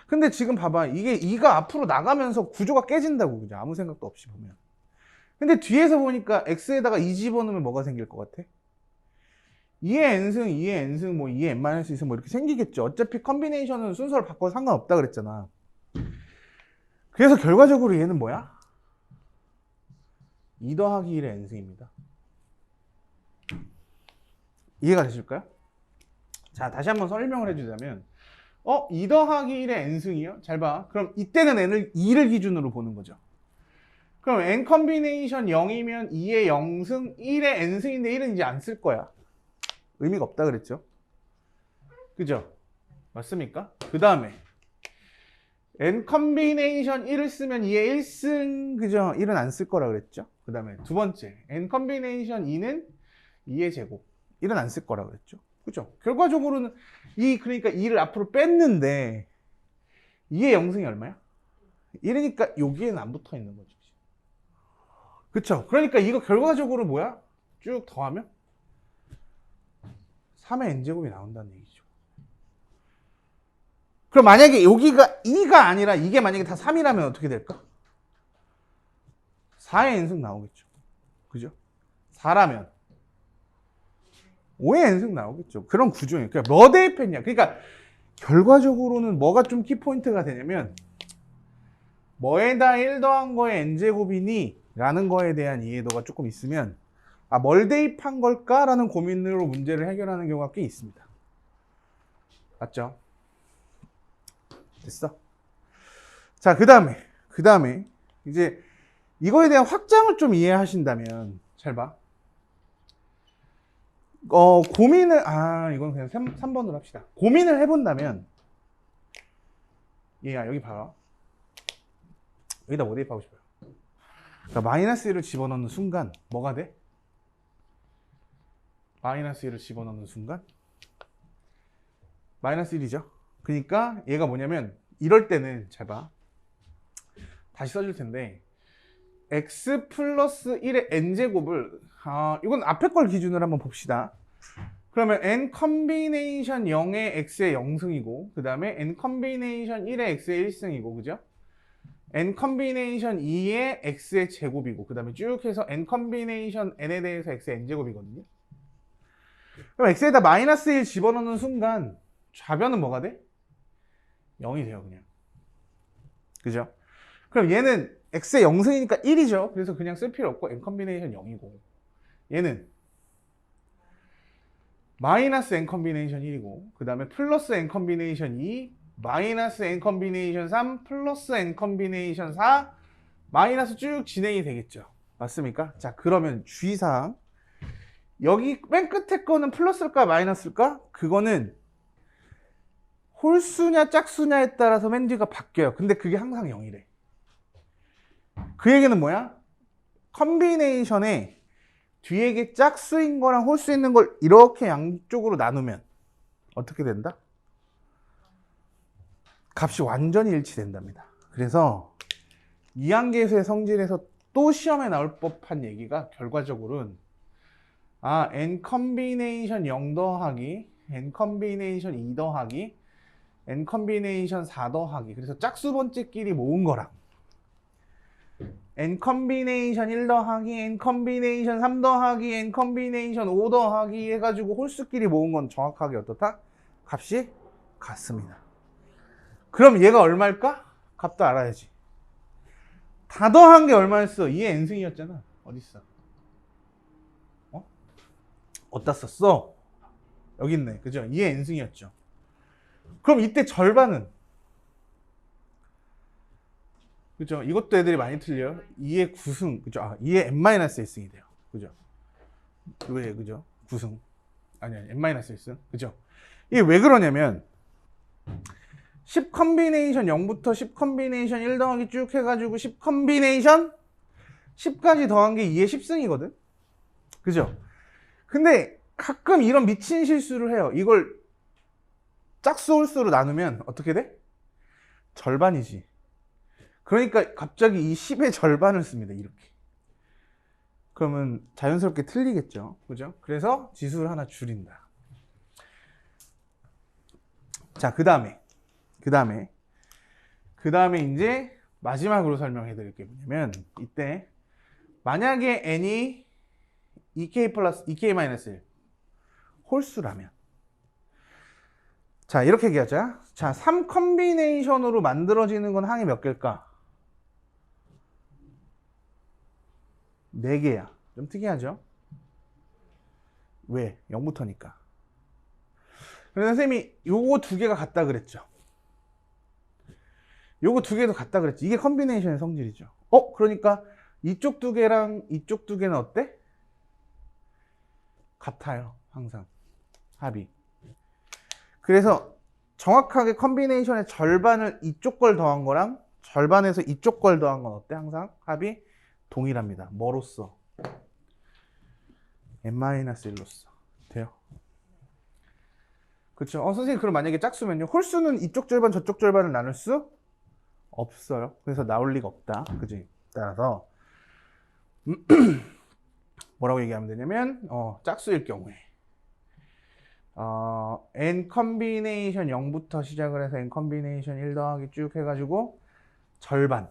근데 지금 봐봐. 이게 2가 앞으로 나가면서 구조가 깨진다고. 그죠? 아무 생각도 없이 보면. 근데 뒤에서 보니까 x에다가 2 집어넣으면 뭐가 생길 것 같아? 2의 n승, 2의 n승, 뭐 2의 n-2승 뭐 이렇게 생기겠죠. 어차피 컨비네이션은 순서를 바꿔서 상관없다 그랬잖아. 그래서 결과적으로 얘는 뭐야? 2 더하기 1의 n승입니다. 이해가 되실까요? 자, 다시 한번 설명을 해주자면, 2 더하기 1의 n승이요? 잘 봐. 그럼 이때는 n을 2를 기준으로 보는 거죠. 그럼 n 컨비네이션 0이면 2의 0승, 1의 n승인데 1은 이제 안 쓸 거야. 의미가 없다 그랬죠. 그죠? 맞습니까? 그 다음에 n 컨비네이션 1을 쓰면 2의 1승, 그죠? 1은 안 쓸 거라 그랬죠. 그 다음에 두 번째, n 컨비네이션 2는 2의 제곱, 1은 안 쓸 거라 그랬죠. 그죠? 결과적으로는 그러니까 2를 앞으로 뺐는데 2의 0승이 얼마야? 1이니까 여기에는 안 붙어 있는 거지. 그쵸? 그러니까 이거 결과적으로 뭐야? 쭉 더하면 3의 n제곱이 나온다는 얘기죠. 그럼 만약에 여기가 2가 아니라 이게 만약에 다 3이라면 어떻게 될까? 4의 n승 나오겠죠. 그죠? 4라면 5의 n승 나오겠죠. 그런 구조예요. 그러니까 뭐 대입했냐. 그러니까 결과적으로는 뭐가 좀 키포인트가 되냐면 뭐에다 1 더한 거에 n제곱이니? 라는 거에 대한 이해도가 조금 있으면 뭘 대입한 걸까? 라는 고민으로 문제를 해결하는 경우가 꽤 있습니다. 맞죠? 됐어? 자, 그 다음에 이제 이거에 대한 확장을 좀 이해하신다면 잘 봐. 고민을 이건 그냥 3번으로 합시다. 고민을 해본다면 얘야 여기 봐라. 여기다 뭐 대입하고 싶어요? 그러니까 마이너스 1을 집어넣는 순간 뭐가 돼? 마이너스 1을 집어넣는 순간 마이너스 1이죠. 그러니까 얘가 뭐냐면 이럴 때는 잘 봐. 다시 써줄 텐데 x 플러스 1의 n제곱을 이건 앞에 걸 기준으로 한번 봅시다. 그러면 n 컨비네이션 0의 x의 0승이고 그 다음에 n 컨비네이션 1의 x의 1승이고 그죠? n 컨비네이션 2의 x의 제곱이고 그 다음에 쭉 해서 n 컨비네이션 n에 대해서 x의 n제곱이거든요. 그럼 x에다 마이너스 1 집어넣는 순간 좌변은 뭐가 돼? 0이 돼요 그냥. 그죠? 그럼 얘는 x의 0승이니까 1이죠. 그래서 그냥 쓸 필요 없고 n 컨비네이션 0이고 얘는 마이너스 n 컨비네이션 1이고 그 다음에 플러스 n 컨비네이션 2 마이너스 n 컨비네이션 3 플러스 n 컨비네이션 4 마이너스 쭉 진행이 되겠죠. 맞습니까? 자, 그러면 주의사항 여기 맨 끝에 거는 플러스일까 마이너스일까? 그거는 홀수냐 짝수냐에 따라서 맨 뒤가 바뀌어요. 근데 그게 항상 0이래. 그 얘기는 뭐야? 컨비네이션에 뒤에 게 짝수인 거랑 홀수 있는 걸 이렇게 양쪽으로 나누면 어떻게 된다? 값이 완전히 일치된답니다. 그래서 이항계수의 성질에서 또 시험에 나올 법한 얘기가 결과적으로는 n 컨비네이션 0 더하기 n 컨비네이션 2 더하기 n 컨비네이션 4 더하기 그래서 짝수 번째끼리 모은 거랑 n 컨비네이션 1 더하기 n 컨비네이션 3 더하기 n 컨비네이션 5 더하기 해가지고 홀수끼리 모은 건 정확하게 어떻다? 값이 같습니다. 그럼 얘가 얼마일까? 값도 알아야지. 다 더한 게 얼마였어? 2의 n승이었잖아. 어딨어? 어디다 썼어? 여기 있네. 그죠? 2의 n승이었죠. 그럼 이때 절반은? 그죠? 이것도 애들이 많이 틀려요. 2의 9승. 그죠? 2의 n-1승이 돼요. 그죠? 왜, 그죠? 9승. 아니, n-1승. 그죠? 이게 왜 그러냐면, 10 컨비네이션 0부터 10 컨비네이션 1 더하기 쭉 해가지고 10 컨비네이션 10까지 더한 게 2의 10승이거든? 그죠? 근데 가끔 이런 미친 실수를 해요. 이걸 짝수 홀수로 나누면 어떻게 돼? 절반이지. 그러니까 갑자기 이 10의 절반을 씁니다. 이렇게. 그러면 자연스럽게 틀리겠죠. 그죠? 그래서 지수를 하나 줄인다. 자, 그 다음에 이제 마지막으로 설명해 드릴 게 뭐냐면 이때 만약에 n이 2k 플러스 2k 마이너스 1 홀수라면 자, 이렇게 얘기하자. 자, 3 컨비네이션으로 만들어지는 건 항이 몇 개일까? 4개야. 좀 특이하죠? 왜? 0부터니까. 그래서 선생님이 요거 2개가 같다 그랬죠. 요거 두 개도 같다 그랬지. 이게 컨비네이션의 성질이죠. 그러니까 이쪽 두 개랑 이쪽 두 개는 어때? 같아요. 항상 합이. 그래서 정확하게 컨비네이션의 절반을 이쪽 걸 더한 거랑 절반에서 이쪽 걸 더한 건 어때? 항상 합이 동일합니다. 뭐로써? n-1로써. 돼요? 그렇죠? 선생님 그럼 만약에 짝수면요. 홀수는 이쪽 절반 저쪽 절반을 나눌 수 없어요. 그래서 나올 리가 없다. 그지? 따라서 뭐라고 얘기하면 되냐면 짝수일 경우에 n 컨비네이션 0부터 시작을 해서 n 컨비네이션 1 더하기 쭉 해가지고 절반을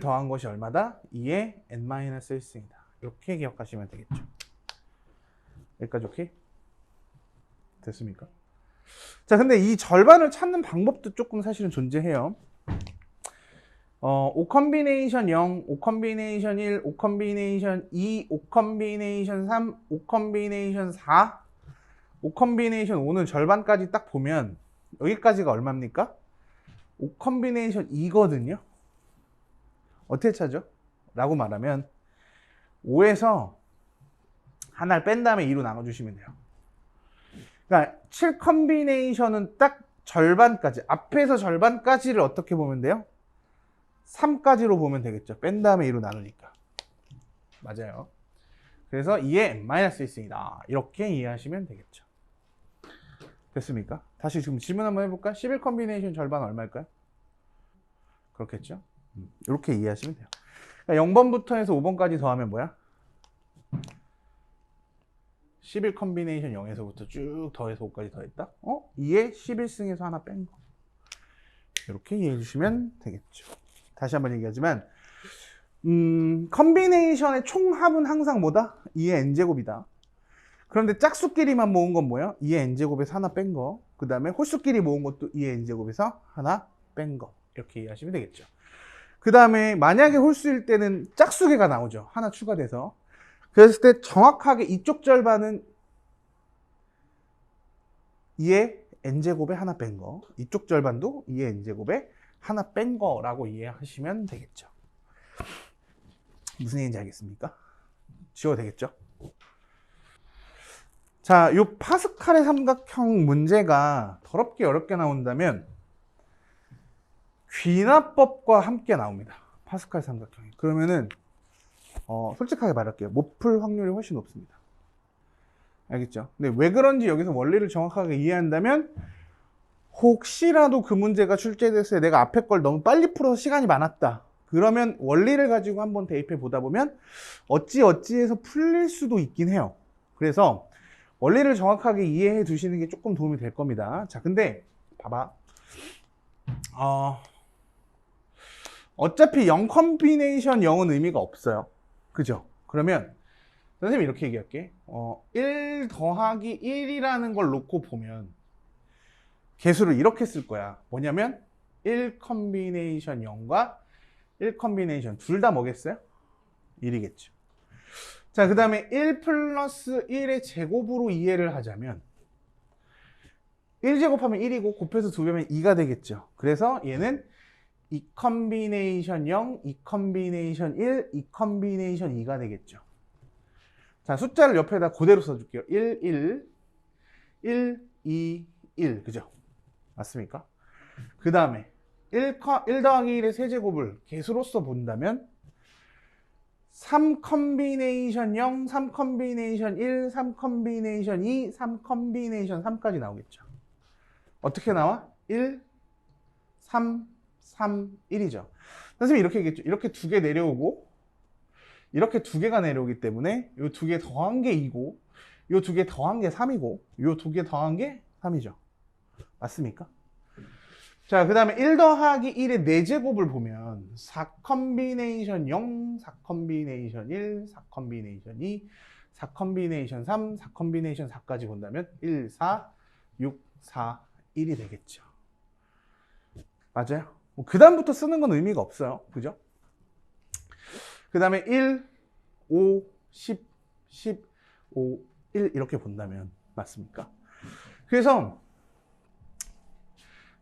더한 것이 얼마다? 2의 n-1승이다. 이렇게 기억하시면 되겠죠. 여기까지 오케이? 됐습니까? 자, 근데 이 절반을 찾는 방법도 조금 사실은 존재해요. 5 컨비네이션 0, 5 컨비네이션 1, 5 컨비네이션 2, 5 컨비네이션 3, 5 컨비네이션 4, 5 컨비네이션 5는 절반까지 딱 보면 여기까지가 얼마입니까? 5 컨비네이션 2거든요. 어떻게 찾죠? 라고 말하면 5에서 하나를 뺀 다음에 2로 나눠주시면 돼요. 그러니까 7 컨비네이션은 딱 절반까지, 앞에서 절반까지를 어떻게 보면 돼요? 3까지로 보면 되겠죠. 뺀 다음에 2로 나누니까. 맞아요. 그래서 2의 n-1승이다. 이렇게 이해하시면 되겠죠. 됐습니까? 다시 지금 질문 한번 해볼까? 11 컨비네이션 절반 얼마일까요? 그렇겠죠? 이렇게 이해하시면 돼요. 그러니까 0번부터 해서 5번까지 더하면 뭐야? 11 컨비네이션 0에서부터 쭉 더해서 5까지 더했다? 2의 11승에서 하나 뺀 거. 이렇게 이해해 주시면 되겠죠. 다시 한번 얘기하지만 컨비네이션의 총합은 항상 뭐다? 2의 n제곱이다. 그런데 짝수끼리만 모은 건 뭐야? 2의 n제곱에서 하나 뺀 거. 그 다음에 홀수끼리 모은 것도 2의 n제곱에서 하나 뺀 거. 이렇게 이해하시면 되겠죠. 그 다음에 만약에 홀수일 때는 짝수개가 나오죠. 하나 추가돼서. 그랬을 때 정확하게 이쪽 절반은 2의 n제곱에 하나 뺀 거. 이쪽 절반도 2의 n제곱에 하나 뺀 거라고 이해하시면 되겠죠. 무슨 얘기인지 알겠습니까? 지워도 되겠죠? 자, 요 파스칼의 삼각형 문제가 더럽게 어렵게 나온다면 귀납법과 함께 나옵니다. 파스칼 삼각형이. 그러면은 솔직하게 말할게요. 못 풀 확률이 훨씬 높습니다. 알겠죠? 근데 왜 그런지 여기서 원리를 정확하게 이해한다면 혹시라도 그 문제가 출제됐을 때 내가 앞에 걸 너무 빨리 풀어서 시간이 많았다. 그러면 원리를 가지고 한번 대입해 보다 보면 어찌해서 풀릴 수도 있긴 해요. 그래서 원리를 정확하게 이해해 두시는 게 조금 도움이 될 겁니다. 자, 근데 봐봐. 어차피 0 컨비네이션 0은 의미가 없어요. 그죠? 그러면 선생님이 이렇게 얘기할게. 1 더하기 1이라는 걸 놓고 보면 개수를 이렇게 쓸 거야. 뭐냐면 1 컨비네이션 0과 1 컨비네이션 둘 다 뭐겠어요? 1이겠죠. 자, 그 다음에 1 플러스 1의 제곱으로 이해를 하자면 1제곱하면 1이고 곱해서 2배면 2가 되겠죠. 그래서 얘는 2 컨비네이션 0, 2 컨비네이션 1, 2 컨비네이션 2가 되겠죠. 자, 숫자를 옆에다 그대로 써줄게요. 1, 1, 1, 2, 1. 그죠? 맞습니까? 그 다음에 1 더하기 1의 세제곱을 개수로서 본다면 3 컨비네이션 0, 3 컨비네이션 1, 3 컨비네이션 2, 3 컨비네이션 3까지 나오겠죠. 어떻게 나와? 1, 3, 3, 1이죠. 선생님이 이렇게 얘기했죠. 이렇게 두 개 내려오고 이렇게 두 개가 내려오기 때문에 이 두 개 더한 게 2고 이 두 개 더한 게 3이고 이 두 개 더한 게 3이죠. 맞습니까? 자, 그 다음에 1 더하기 1의 4제곱을 보면 4 컨비네이션 0, 4 컨비네이션 1, 4 컨비네이션 2, 4 컨비네이션 3, 4 컨비네이션 4까지 본다면 1, 4, 6, 4, 1이 되겠죠. 맞아요? 그 다음부터 쓰는 건 의미가 없어요. 그죠? 그 다음에 1, 5, 10, 10, 5, 1 이렇게 본다면 맞습니까? 그래서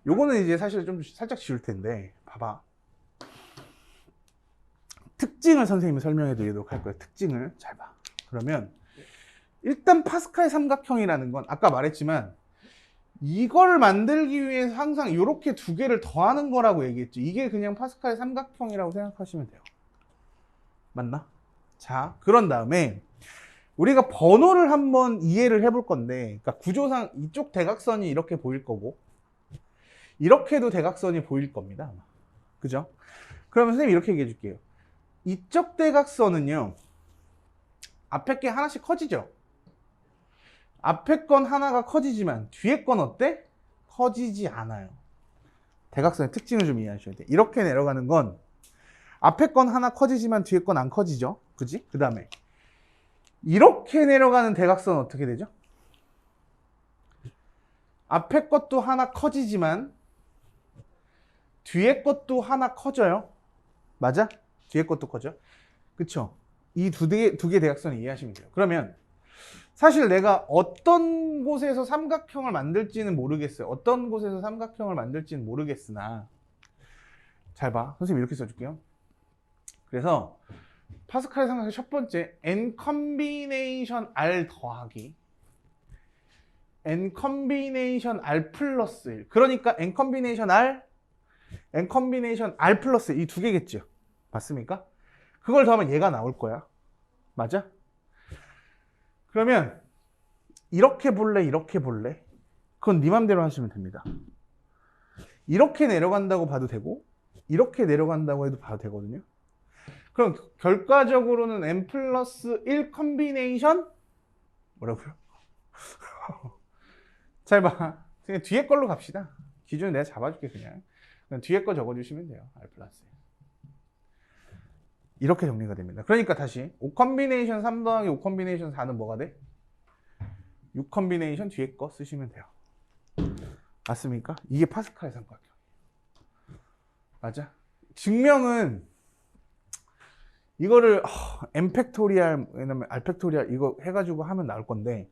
요거는 이제 사실 좀 살짝 지울 텐데, 봐봐. 특징을 선생님이 설명해 드리도록 할 거예요. 특징을 잘 봐. 그러면 일단 파스칼 삼각형이라는 건 아까 말했지만 이걸 만들기 위해서 항상 이렇게 두 개를 더하는 거라고 얘기했죠. 이게 그냥 파스칼 삼각형이라고 생각하시면 돼요. 맞나? 자, 그런 다음에 우리가 번호를 한번 이해를 해볼 건데, 그러니까 구조상 이쪽 대각선이 이렇게 보일 거고 이렇게도 대각선이 보일 겁니다. 그죠? 그러면 선생님이 이렇게 얘기해 줄게요. 이쪽 대각선은요, 앞에 게 하나씩 커지죠? 앞에 건 하나가 커지지만 뒤에 건 어때? 커지지 않아요. 대각선의 특징을 좀 이해하셔야 돼요. 이렇게 내려가는 건 앞에 건 하나 커지지만 뒤에 건 안 커지죠? 그지? 그 다음에 이렇게 내려가는 대각선은 어떻게 되죠? 앞에 것도 하나 커지지만 뒤에 것도 하나 커져요. 맞아? 뒤에 것도 커져. 그쵸? 이 두 개 대각선을 이해하시면 돼요. 그러면 사실 내가 어떤 곳에서 삼각형을 만들지는 모르겠어요. 어떤 곳에서 삼각형을 만들지는 모르겠으나, 잘 봐. 선생님 이렇게 써줄게요. 그래서 파스칼의 삼각형 첫 번째, n 컨비네이션 r 더하기 n 컨비네이션 r 플러스 1. 그러니까 n 컨비네이션 r, n 컨비네이션 r 플러스 이 두 개겠죠. 맞습니까? 그걸 더하면 얘가 나올 거야. 맞아? 그러면 이렇게 볼래, 이렇게 볼래? 그건 네 맘대로 하시면 됩니다. 이렇게 내려간다고 봐도 되고 이렇게 내려간다고 해도 봐도 되거든요. 그럼 결과적으로는 n 플러스 1 컨비네이션 뭐라고요? 잘 봐. 그냥 뒤에 걸로 갑시다. 기준은 내가 잡아줄게. 그냥 뒤에 거 적어주시면 돼요. r 플러스 1. 이렇게 정리가 됩니다. 그러니까 다시 5 컨비네이션 3 더하기 5 컨비네이션 4는 뭐가 돼? 6 컨비네이션 뒤에 거 쓰시면 돼요. 맞습니까? 이게 파스칼의 삼각형. 맞아? 증명은 이거를 n 팩토리알, 왜냐면 r 팩토리알 이거 해가지고 하면 나올 건데,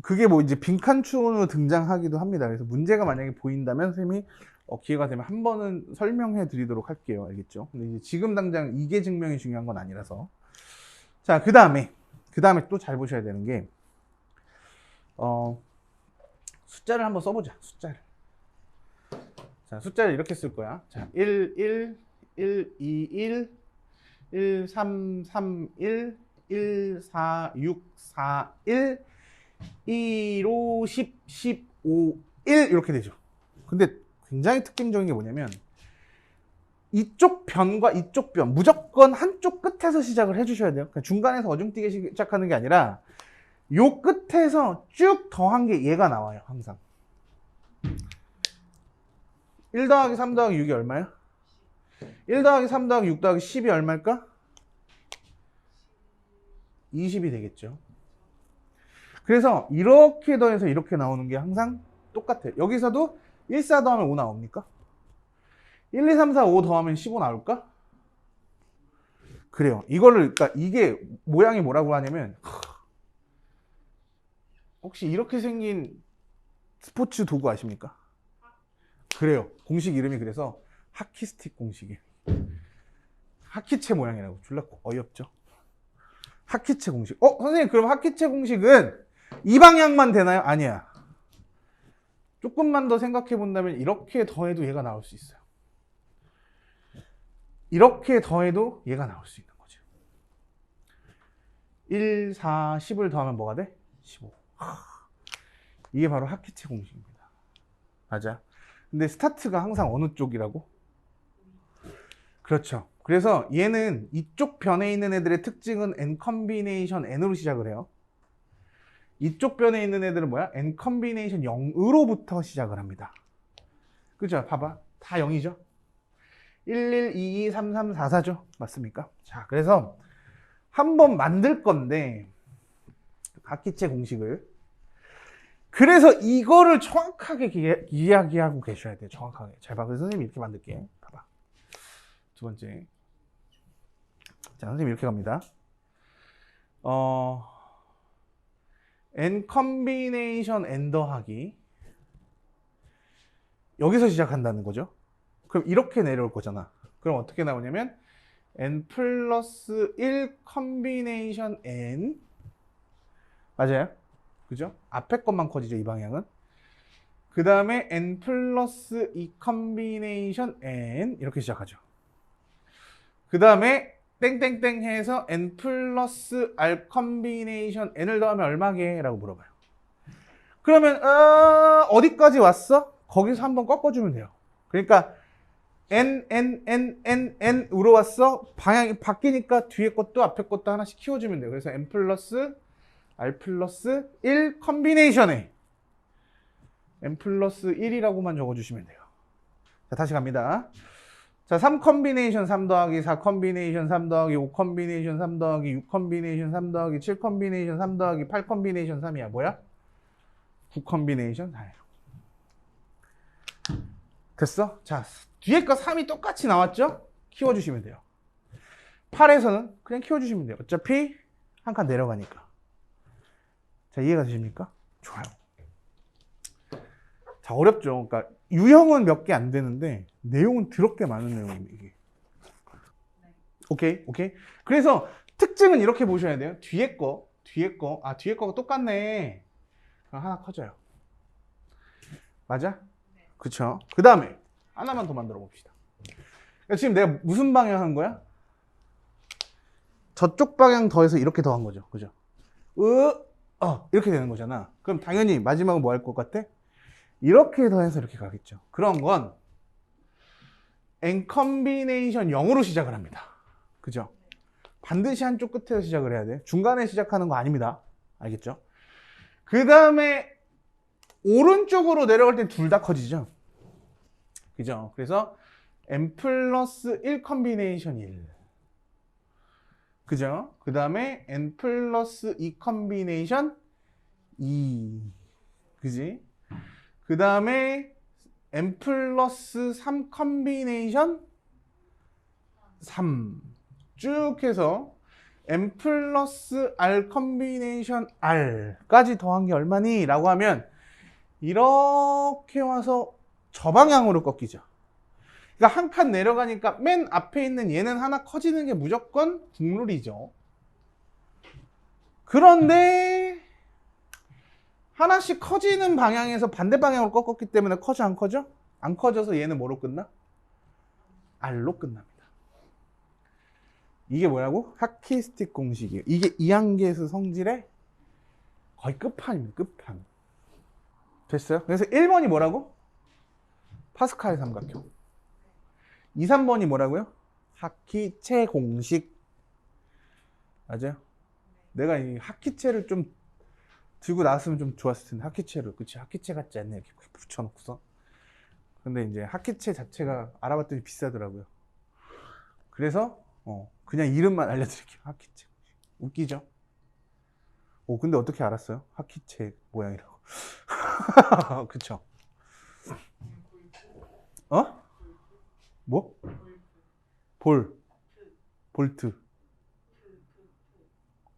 그게 뭐 이제 빈칸추론으로 등장하기도 합니다. 그래서 문제가 만약에 보인다면 선생님이 기회가 되면 한 번은 설명해 드리도록 할게요. 알겠죠? 근데 이제 지금 당장 이게 증명이 중요한 건 아니라서. 자, 그 다음에 또 잘 보셔야 되는 게, 숫자를 한번 써보자. 숫자를. 자, 숫자를 이렇게 쓸 거야. 자, 1, 1, 1, 2, 1, 1, 3, 3, 1, 1, 4, 6, 4, 1, 1, 5, 10, 15, 1 이렇게 되죠. 근데 굉장히 특징적인 게 뭐냐면 이쪽 변과 이쪽 변 무조건 한쪽 끝에서 시작을 해주셔야 돼요. 그러니까 중간에서 어중뛰게 시작하는 게 아니라 요 끝에서 쭉 더한 게 얘가 나와요. 항상 1 더하기 3 더하기 6이 얼마야? 1 더하기 3 더하기 6 더하기 10이 얼마일까? 20이 되겠죠. 그래서 이렇게 더해서 이렇게 나오는 게 항상 똑같아요. 여기서도 1, 4 더하면 5 나옵니까? 1, 2, 3, 4, 5 더하면 15 나올까? 그래요. 이거를, 그러니까 이게 모양이 뭐라고 하냐면, 혹시 이렇게 생긴 스포츠 도구 아십니까? 그래요. 공식 이름이 그래서 하키스틱 공식이에요. 하키채 모양이라고. 졸라 어이없죠? 하키채 공식. 선생님, 그럼 하키채 공식은 이 방향만 되나요? 아니야. 조금만 더 생각해 본다면 이렇게 더해도 얘가 나올 수 있어요. 이렇게 더해도 얘가 나올 수 있는 거죠. 1, 4, 10을 더하면 뭐가 돼? 15. 이게 바로 하키채 공식입니다. 맞아. 근데 스타트가 항상 어느 쪽이라고? 그렇죠. 그래서 얘는 이쪽 변에 있는 애들의 특징은 n 컨비네이션 n으로 시작을 해요. 이쪽 변에 있는 애들은 뭐야? n 컨비네이션 0으로부터 시작을 합니다. 그죠? 봐봐. 다 0이죠? 1, 1, 2, 2, 3, 3, 4, 4죠? 맞습니까? 자, 그래서 한번 만들 건데 하키채 공식을. 그래서 이거를 정확하게 이야기하고 계셔야 돼요. 정확하게. 잘 봐. 그래서 선생님이 이렇게 만들게. 봐봐. 두 번째. 자, 선생님 이렇게 갑니다. n 컨비네이션 n 더하기 여기서 시작한다는 거죠. 그럼 이렇게 내려올 거잖아. 그럼 어떻게 나오냐면 n 플러스 1 컨비네이션 n 맞아요? 그죠? 앞에 것만 커지죠, 이 방향은. 그 다음에 n 플러스 2 컨비네이션 n 이렇게 시작하죠. 그 다음에 땡땡땡 해서 n 플러스 r 컨비네이션 n을 더하면 얼마게? 라고 물어봐요. 그러면 어디까지 왔어? 거기서 한번 꺾어주면 돼요. 그러니까 n으로 왔어. 방향이 바뀌니까 뒤에 것도 앞에 것도 하나씩 키워주면 돼요. 그래서 n 플러스 r 플러스 1 컨비네이션에 n 플러스 1이라고만 적어주시면 돼요. 자, 다시 갑니다. 자, 3 컨비네이션 3 더하기 4 컨비네이션 3 더하기 5 컨비네이션 3 더하기 6 컨비네이션 3 더하기 7 컨비네이션 3 더하기 8 컨비네이션 3이야. 뭐야? 9 컨비네이션 4예요. 됐어? 자, 뒤에 거 3이 똑같이 나왔죠? 키워주시면 돼요. 8에서는 그냥 키워주시면 돼요. 어차피 한 칸 내려가니까. 자, 이해가 되십니까? 좋아요. 자, 어렵죠? 그러니까 유형은 몇 개 안 되는데 내용은 더럽게 많은 내용입니다, 이게. 오케이? 그래서 특징은 이렇게 보셔야 돼요. 뒤에 거가 똑같네. 그럼 하나 커져요. 맞아? 그쵸? 그 다음에 하나만 더 만들어 봅시다. 그러니까 지금 내가 무슨 방향 한 거야? 저쪽 방향 더해서 이렇게 더한 거죠. 그죠? 이렇게 되는 거잖아. 그럼 당연히 마지막은 뭐 할 것 같아? 이렇게 더해서 이렇게 가겠죠. 그런 건 n 컨비네이션 0으로 시작을 합니다. 그죠? 반드시 한쪽 끝에서 시작을 해야 돼. 중간에 시작하는 거 아닙니다. 알겠죠? 그 다음에 오른쪽으로 내려갈 때 둘 다 커지죠. 그죠? 그래서 n 플러스 1 컨비네이션 1. 그죠? 그 다음에 n 플러스 2 컨비네이션 2. 그지? 그 다음에 n 플러스 3 컨비네이션 3. 쭉 해서 n 플러스 r 컨비네이션 r까지 더한 게 얼마니? 라고 하면 이렇게 와서 저 방향으로 꺾이죠. 그러니까 한 칸 내려가니까 맨 앞에 있는 얘는 하나 커지는 게 무조건 국룰이죠. 그런데 하나씩 커지는 방향에서 반대 방향으로 꺾었기 때문에 커져 안 커져? 안 커져서 얘는 뭐로 끝나? R로 끝납니다. 이게 뭐라고? 하키스틱 공식이에요. 이게 이항계수 성질의 거의 끝판입니다. 끝판. 됐어요? 그래서 1번이 뭐라고? 파스칼 삼각형. 2, 3번이 뭐라고요? 하키체 공식. 맞아요? 내가 이 하키체를 좀 들고 나왔으면 좀 좋았을 텐데, 하키체를. 그치? 하키체 같지 않네. 이렇게 붙여놓고서. 근데 이제 하키체 자체가 알아봤더니 비싸더라고요. 그래서, 그냥 이름만 알려드릴게요. 하키체. 웃기죠? 근데 어떻게 알았어요? 하키체 모양이라고. 그쵸? 뭐? 볼트.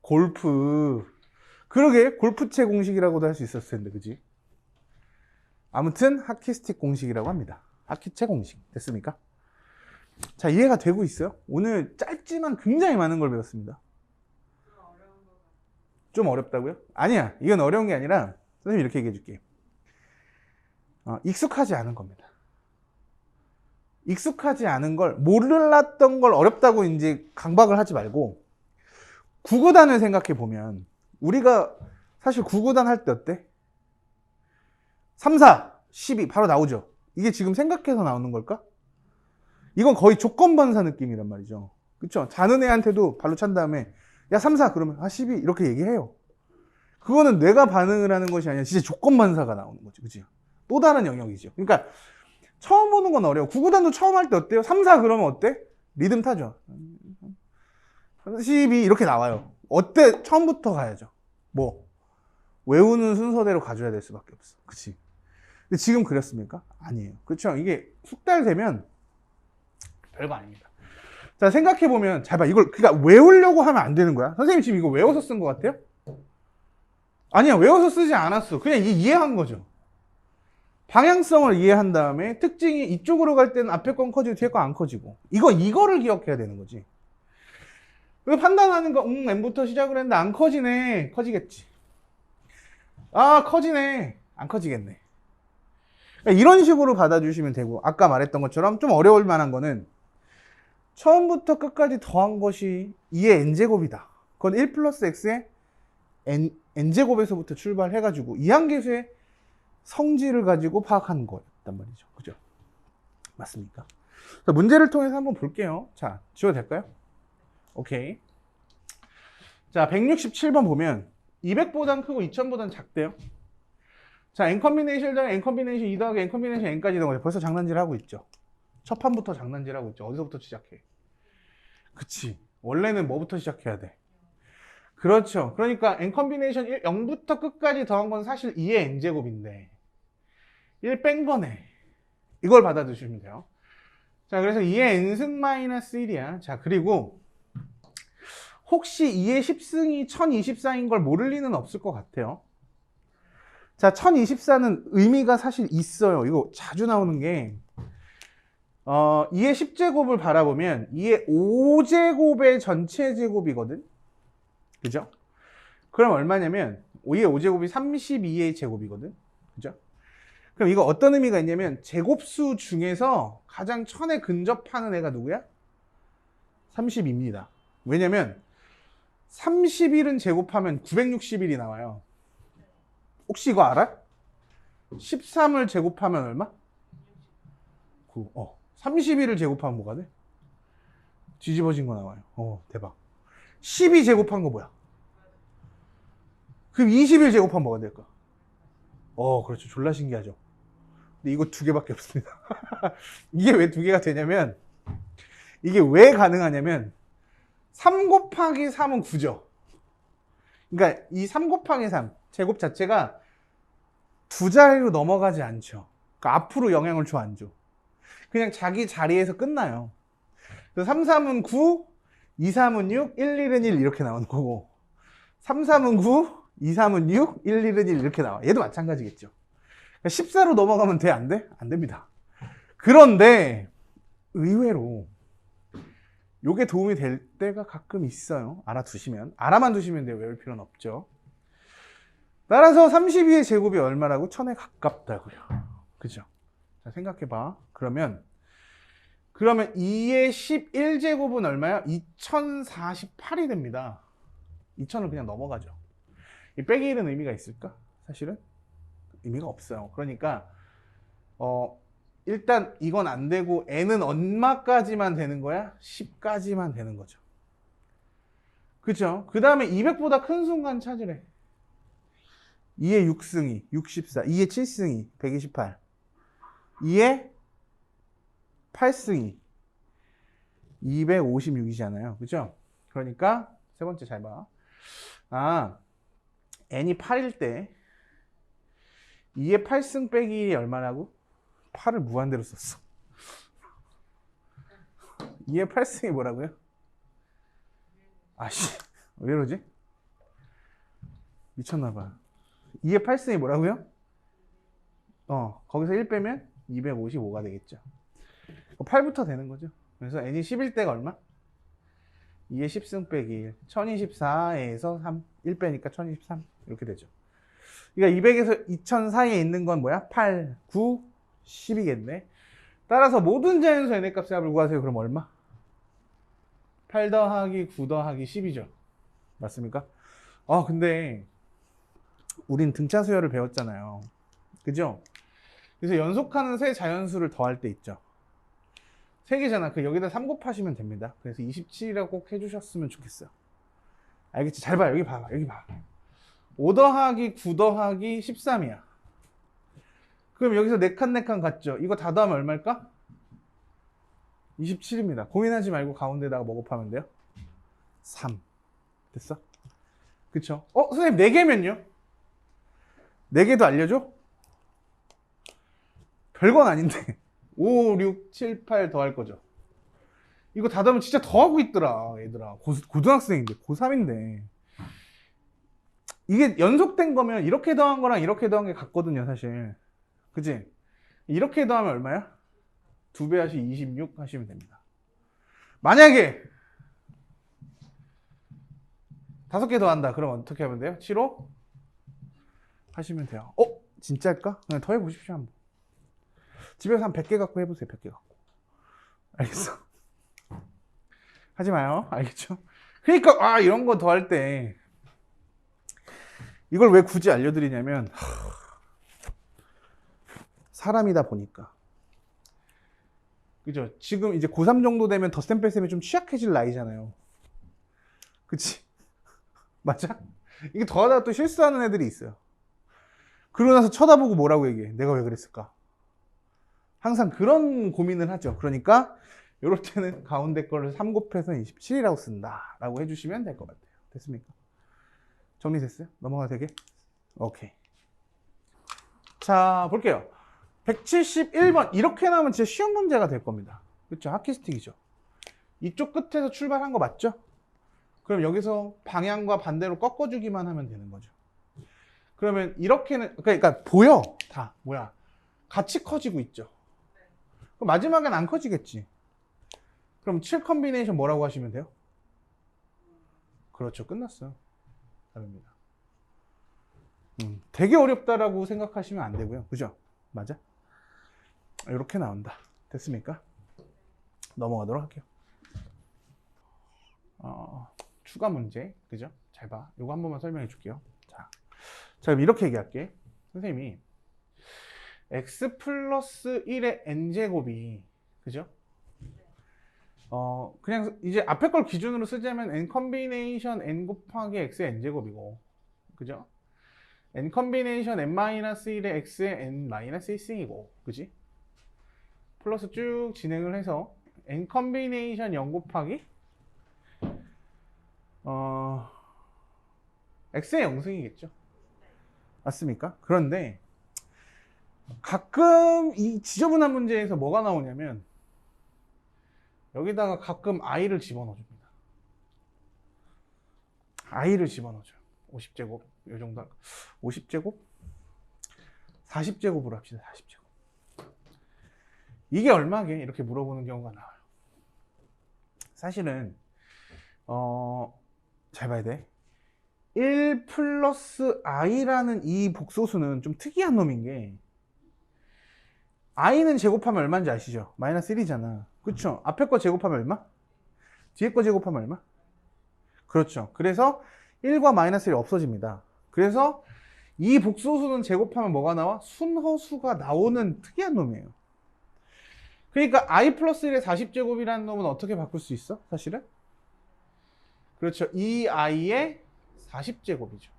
골프. 그러게, 골프채 공식이라고도 할 수 있었을 텐데, 그지? 아무튼, 하키스틱 공식이라고 합니다. 하키체 공식. 됐습니까? 자, 이해가 되고 있어요? 오늘 짧지만 굉장히 많은 걸 배웠습니다. 좀 어렵다고요? 아니야. 이건 어려운 게 아니라, 선생님이 이렇게 얘기해 줄게요. 익숙하지 않은 겁니다. 익숙하지 않은 걸, 몰랐던 걸 어렵다고 이제 강박을 하지 말고, 구구단을 생각해 보면, 우리가 사실 구구단 할 때 어때? 3, 4, 12 바로 나오죠. 이게 지금 생각해서 나오는 걸까? 이건 거의 조건반사 느낌이란 말이죠. 그쵸? 자는 애한테도 발로 찬 다음에 야 3, 4 그러면 12 이렇게 얘기해요. 그거는 뇌가 반응을 하는 것이 아니라 진짜 조건반사가 나오는 거죠. 그치? 또 다른 영역이죠. 그러니까 처음 보는 건 어려워. 구구단도 처음 할 때 어때요? 3, 4 그러면 어때? 리듬 타죠. 12 이렇게 나와요. 어때? 처음부터 가야죠. 뭐? 외우는 순서대로 가져야 될 수밖에 없어. 그치? 근데 지금 그랬습니까? 아니에요. 그쵸? 이게 숙달되면 별거 아닙니다. 자, 생각해보면, 잘 봐. 이걸, 그러니까 외우려고 하면 안 되는 거야. 선생님 지금 이거 외워서 쓴 것 같아요? 아니야, 외워서 쓰지 않았어. 그냥 이해한 거죠. 방향성을 이해한 다음에 특징이 이쪽으로 갈 때는 앞에 건 커지고 뒤에 건 안 커지고 이거를 기억해야 되는 거지. 그 판단하는 거 M부터 시작을 했는데 안 커지네. 커지겠지. 아 커지네. 안 커지겠네. 그러니까 이런 식으로 받아주시면 되고 아까 말했던 것처럼 좀 어려울 만한 거는 처음부터 끝까지 더한 것이 2의 n제곱이다. 그건 1 플러스 x의 n제곱에서부터 출발해가지고 이항계수의 성질을 가지고 파악하는 거였단 말이죠. 그죠? 맞습니까? 자, 문제를 통해서 한번 볼게요. 자, 지워도 될까요? 오케이. 자, 167번 보면 200보단 크고 2000보단 작대요. 자, n 컴비네이션 당 n 컴비네이션 2 더하기 n 컴비네이션 n까지 되는 거죠. 벌써 장난질 하고 있죠. 첫 판부터 장난질 하고 있죠. 어디서부터 시작해? 그치. 원래는 뭐부터 시작해야 돼? 그렇죠. 그러니까 n 컴비네이션 0부터 끝까지 더한 건 사실 2의 n제곱인데 1 뺀 거네. 이걸 받아두시면 돼요. 자, 그래서 2의 n승 마이너스 1이야. 자, 그리고 혹시 2의 10승이 1024인 걸 모를 리는 없을 것 같아요. 자, 1024는 의미가 사실 있어요. 이거 자주 나오는 게 2의 10제곱을 바라보면 2의 5제곱의 전체 제곱이거든. 그죠? 그럼 얼마냐면 2의 5제곱이 32의 제곱이거든. 그죠? 그럼 이거 어떤 의미가 있냐면 제곱수 중에서 가장 1000에 근접하는 애가 누구야? 30입니다. 왜냐면 31은 제곱하면 961이 나와요. 혹시 이거 알아? 13을 제곱하면 얼마? 9. 31을 제곱하면 뭐가 돼? 뒤집어진 거 나와요. 대박. 12 제곱한 거 뭐야? 그럼 21 제곱하면 뭐가 될까? 그렇죠. 졸라 신기하죠. 근데 이거 2개밖에 없습니다. 이게 왜 2개가 되냐면, 이게 왜 가능하냐면, 3 곱하기 3은 9죠. 그러니까 이 3 곱하기 3, 제곱 자체가 두 자리로 넘어가지 않죠. 그러니까 앞으로 영향을 줘, 안 줘. 그냥 자기 자리에서 끝나요. 그래서 3, 3은 9, 2, 3은 6, 1, 1은 1 이렇게 나오는 거고 3, 3은 9, 2, 3은 6, 1, 1은 1 이렇게 나와. 얘도 마찬가지겠죠. 그러니까 14로 넘어가면 돼? 안 돼? 안 됩니다. 그런데 의외로 요게 도움이 될 때가 가끔 있어요. 알아만 두시면 돼요. 외울 필요는 없죠. 따라서 32의 제곱이 얼마라고? 1000에 가깝다고요. 그죠? 자, 생각해봐. 그러면 2의 11제곱은 얼마야? 2048이 됩니다. 2000을 그냥 넘어가죠. 이 빼기 1은 의미가 있을까? 사실은 의미가 없어요. 그러니까 일단 이건 안 되고 n은 얼마까지만 되는 거야? 10까지만 되는 거죠. 그죠? 그 다음에 200보다 큰 순간 찾으래. 2의 6승이 64, 2의 7승이 128, 2의 8승이 256이잖아요. 그죠? 그러니까 세 번째 잘 봐. n이 8일 때 2의 8승 빼기 1이 얼마라고? 8을 무한대로 썼어. 2의 8승이 뭐라고요? 아씨, 왜 이러지? 미쳤나봐. 2의 8승이 뭐라고요? 거기서 1 빼면 255가 되겠죠. 8부터 되는 거죠. 그래서 n이 10일 때가 얼마? 2의 10승 빼기 1. 1024에서 3. 1 빼니까 1023. 이렇게 되죠. 그러니까 200에서 2000 사이에 있는 건 뭐야? 8, 9, 10이겠네. 따라서 모든 자연수 n의 값의 합을 구하세요. 그럼 얼마? 8 더하기 9 더하기 10이죠. 맞습니까? 근데 우린 등차 수열을 배웠잖아요. 그죠? 그래서 연속하는 세 자연수를 더할 때 있죠. 3개잖아. 여기다 3 곱하시면 됩니다. 그래서 27이라고 꼭 해주셨으면 좋겠어요. 알겠지? 잘 봐. 여기 봐봐. 여기 봐. 5 더하기 9 더하기 13이야. 그럼 여기서 4칸 같죠? 이거 다 더하면 얼마일까? 27입니다. 고민하지 말고 가운데다가 뭐 곱하면 돼요? 3. 됐어? 그쵸? 선생님 4개면요? 4개도 알려줘? 별건 아닌데 5, 6, 7, 8 더할 거죠. 이거 다 더하면 진짜 더하고 있더라 얘들아. 고등학생인데 고3인데 이게 연속된 거면 이렇게 더한 거랑 이렇게 더한 게 같거든요 사실. 그치? 이렇게 더하면 얼마야? 2배 하시 26 하시면 됩니다. 만약에 5개 더한다. 그럼 어떻게 하면 돼요? 7호 하시면 돼요. 진짜일까? 그냥 더 해보십시오. 한번. 집에서 한 100개 갖고 해보세요. 100개 갖고. 알겠어? 하지 마요. 알겠죠? 그러니까 이런 거 더 할 때 이걸 왜 굳이 알려드리냐면 사람이다 보니까, 그죠? 지금 이제 고3 정도 되면 덧셈 뺄셈이 좀 취약해질 나이잖아요. 그치? 맞아? 이게 더하다가 또 실수하는 애들이 있어요. 그러고 나서 쳐다보고 뭐라고 얘기해? 내가 왜 그랬을까? 항상 그런 고민을 하죠. 그러니까 이럴 때는 가운데 거를 3 곱해서 27이라고 쓴다 라고 해주시면 될 것 같아요. 됐습니까? 정리됐어요? 넘어가도 되게? 오케이. 자, 볼게요. 171번. 이렇게 나오면 진짜 쉬운 문제가 될 겁니다. 그렇죠? 하키스틱이죠. 이쪽 끝에서 출발한 거 맞죠? 그럼 여기서 방향과 반대로 꺾어주기만 하면 되는 거죠. 그러면 이렇게는, 그러니까 보여. 다 뭐야, 같이 커지고 있죠. 그럼 마지막엔 안 커지겠지. 그럼 7 컨비네이션 뭐라고 하시면 돼요? 그렇죠. 끝났어요. 답입니다. 되게 어렵다라고 생각하시면 안 되고요. 그죠? 맞아? 이렇게 나온다. 됐습니까? 넘어가도록 할게요. 추가 문제. 그죠? 잘 봐. 이거 한 번만 설명해 줄게요. 자, 그럼 이렇게 얘기할게. 선생님이 x 플러스 1의 n제곱이, 그죠? 그냥 이제 앞에 걸 기준으로 쓰자면 n 컨비네이션 n 곱하기 x의 n제곱이고, 그죠? n 컨비네이션 n-1의 x의 n-1승이고, 그지? 플러스 쭉 진행을 해서 n 컨비네이션 0 곱하기 x의 0승이겠죠? 맞습니까? 그런데 가끔 이 지저분한 문제에서 뭐가 나오냐면 여기다가 가끔 i를 집어넣어줍니다. i를 집어넣어줘요. 50제곱 이 정도. 50제곱? 40제곱으로 합시다. 40제곱. 이게 얼마게? 이렇게 물어보는 경우가 나와요. 사실은 잘 봐야 돼. 1 플러스 i라는 이 복소수는 좀 특이한 놈인 게, i는 제곱하면 얼마인지 아시죠? 마이너스 1이잖아. 그렇죠? 앞에 거 제곱하면 얼마? 뒤에 거 제곱하면 얼마? 그렇죠. 그래서 1과 마이너스 1이 없어집니다. 그래서 이 복소수는 제곱하면 뭐가 나와? 순허수가 나오는 특이한 놈이에요. 그러니까 i 플러스 1의 40제곱이라는 놈은 어떻게 바꿀 수 있어? 사실은? 그렇죠. 2i의 40제곱이죠.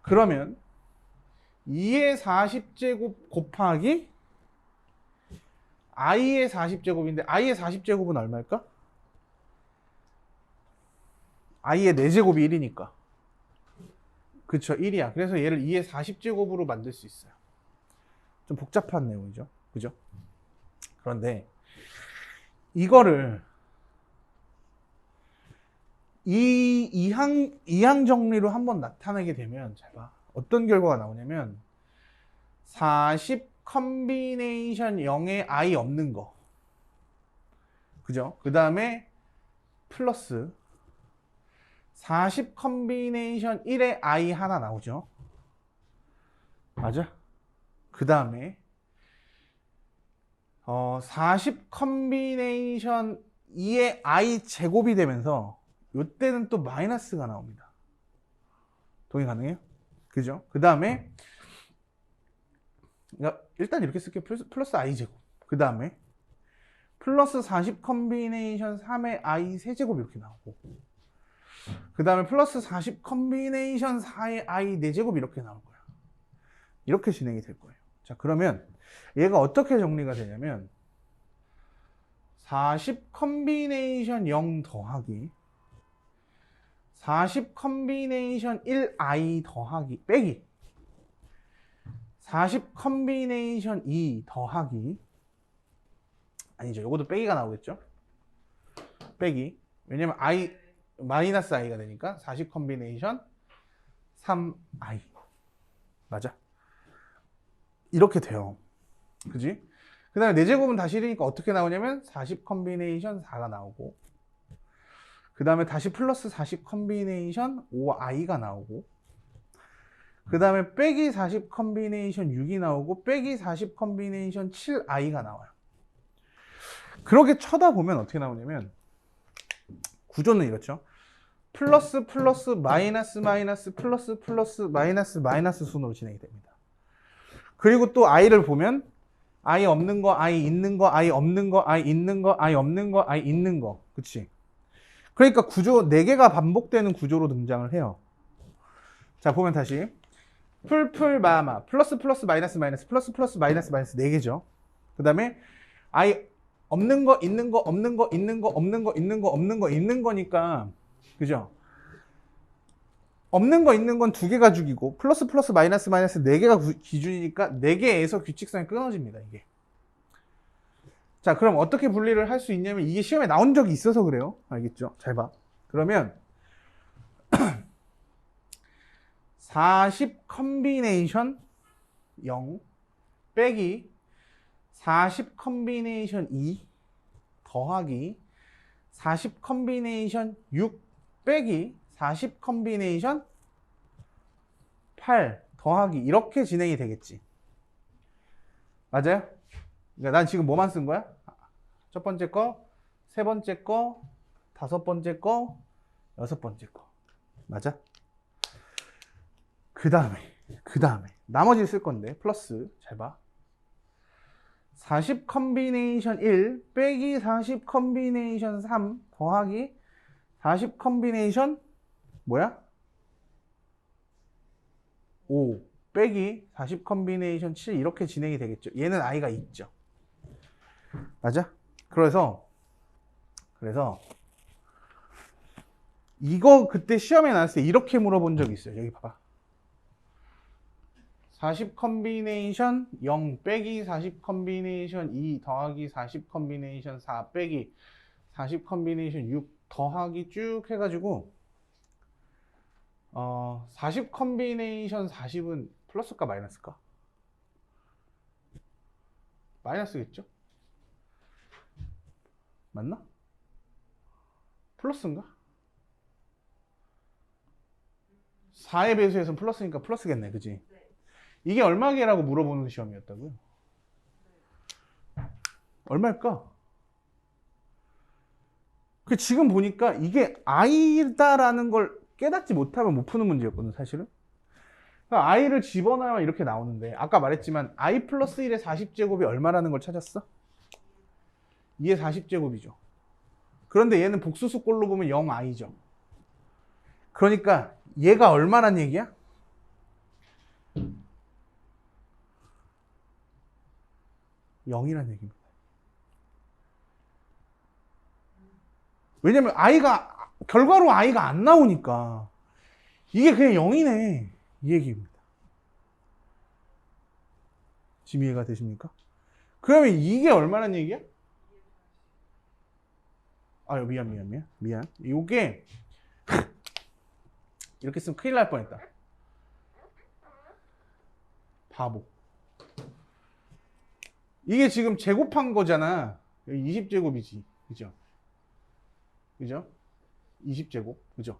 그러면 2의 40제곱 곱하기 i의 40제곱인데 i의 40제곱은 얼마일까? i의 4제곱이 1이니까. 그쵸, 1이야. 그래서 얘를 2의 40제곱으로 만들 수 있어요. 좀 복잡한 내용이죠. 그죠? 그런데 이거를 이항 정리로 한번 나타내게 되면, 잘 봐. 어떤 결과가 나오냐면 40 컨비네이션 0에 i 없는 거, 그죠? 그 다음에 플러스 40 컨비네이션 1에 i 하나 나오죠. 맞아? 그 다음에 40 컨비네이션 2에 i 제곱이 되면서 이때는 또 마이너스가 나옵니다. 동의 가능해요? 그죠? 그 다음에 일단 이렇게 쓸게요. 플러스 i 제곱. 그 다음에 플러스 40 컨비네이션 3의 i 세제곱 이렇게 나오고, 그 다음에 플러스 40 컨비네이션 4의 i 4제곱 이렇게 나올 거예요. 이렇게 진행이 될 거예요. 자, 그러면 얘가 어떻게 정리가 되냐면 40 컨비네이션 0 더하기 40 컨비네이션 1i 더하기 빼기 40 컨비네이션 2 더하기, 아니죠, 요것도 빼기가 나오겠죠. 빼기, 왜냐면 i 마이너스 i가 되니까 40 컨비네이션 3i. 맞아? 이렇게 돼요. 그지? 그 다음에 4제곱은 다시 1이니까 어떻게 나오냐면 40 컨비네이션 4가 나오고, 그 다음에 다시 플러스 40 컨비네이션 5i가 나오고, 그 다음에 빼기 40 컨비네이션 6이 나오고, 빼기 40 컨비네이션 7i가 나와요. 그렇게 쳐다보면 어떻게 나오냐면, 구조는 이렇죠. 플러스 플러스 마이너스 마이너스 플러스 플러스 마이너스 마이너스 순으로 진행이 됩니다. 그리고 또 i를 보면 i 없는 거, i 있는 거, i 없는 거, i 있는 거, i 없는 거, i 있는 거. 그치? 그러니까 구조 4개가 반복되는 구조로 등장을 해요. 자, 보면 다시 풀풀 마마 플러스 플러스 마이너스 마이너스 플러스 플러스 마이너스 마이너스 4개죠. 그 다음에 i 없는 거, 있는 거, 없는 거, 있는 거, 없는 거, 있는 거, 없는 거, 있는 거니까, 그죠? 없는 거, 있는 건 2개가 죽이고, 플러스 플러스 마이너스 마이너스 4개가 기준이니까 4개에서 규칙성이 끊어집니다, 이게. 자, 그럼 어떻게 분리를 할 수 있냐면, 이게 시험에 나온 적이 있어서 그래요. 알겠죠? 잘 봐. 그러면 40 컨비네이션 0 빼기 40 컨비네이션 2 더하기 40 컨비네이션 6 빼기 40 컨비네이션 8 더하기 이렇게 진행이 되겠지. 맞아요? 그러니까 난 지금 뭐만 쓴 거야? 첫 번째 거, 세 번째 거, 다섯 번째 거, 여섯 번째 거. 맞아? 그 다음에 나머지를 쓸 건데 플러스 잘 봐. 40 컨비네이션 1 빼기 40 컨비네이션 3 더하기 40 컨비네이션 뭐야? 5 빼기 40 컨비네이션 7 이렇게 진행이 되겠죠. 얘는 i가 있죠. 맞아? 그래서 이거 그때 시험에 나왔을 때 이렇게 물어본 적이 있어요. 여기 봐봐. 40 컨비네이션 0 빼기 40 컨비네이션 2 더하기 40 컨비네이션 4 빼기 40 컨비네이션 6 더하기 쭉 해가지고 40 컨비네이션 40은 플러스일까 마이너스일까? 마이너스겠죠? 맞나? 플러스인가? 4의 배수에서는 플러스니까 플러스겠네, 그지? 이게 얼마개라고 물어보는 시험이었다고요? 얼마일까? 지금 보니까 이게 i다라는 걸 깨닫지 못하면 못 푸는 문제였거든, 사실은. 그러니까 i를 집어넣으면 이렇게 나오는데, 아까 말했지만 i 플러스 1의 40제곱이 얼마라는 걸 찾았어? 2의 40제곱이죠. 그런데 얘는 복수수꼴로 보면 0i죠. 그러니까 얘가 얼마란 얘기야? (0이라는) 얘기입니다. 왜냐면 결과로 i가 안 나오니까 이게 그냥 0이네 이 얘기입니다. 지금 이해가 되십니까? 그러면 이게 얼마란 얘기야? 미안. 이게 이렇게 쓰면 큰일 날 뻔했다. 바보. 이게 지금 제곱한 거잖아. 20제곱이지. 그죠? 20제곱. 그죠?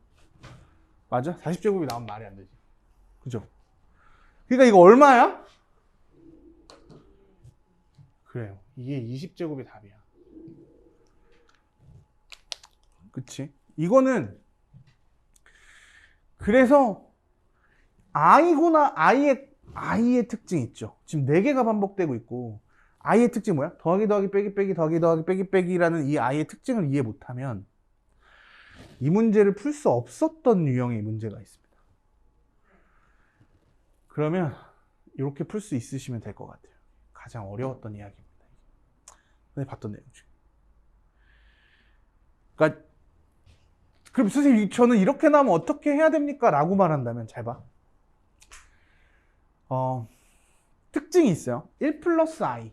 맞아? 40제곱이 나오면 말이 안 되지. 그죠? 그러니까 이거 얼마야? 그래요. 이게 20제곱이 답이야. 그치? 이거는 그래서 i구나 i의 특징이 있죠. 지금 4개가 반복되고 있고 i의 특징이 뭐야? 더하기 더하기 빼기 빼기 더하기 더하기 빼기 빼기라는 이 i의 특징을 이해 못하면 이 문제를 풀 수 없었던 유형의 문제가 있습니다. 그러면 이렇게 풀 수 있으시면 될 것 같아요. 가장 어려웠던 이야기입니다. 근데 봤던 내용 중에. 그러니까 그럼 선생님 저는 이렇게 나오면 어떻게 해야 됩니까? 라고 말한다면 잘 봐. 특징이 있어요. 1 플러스 i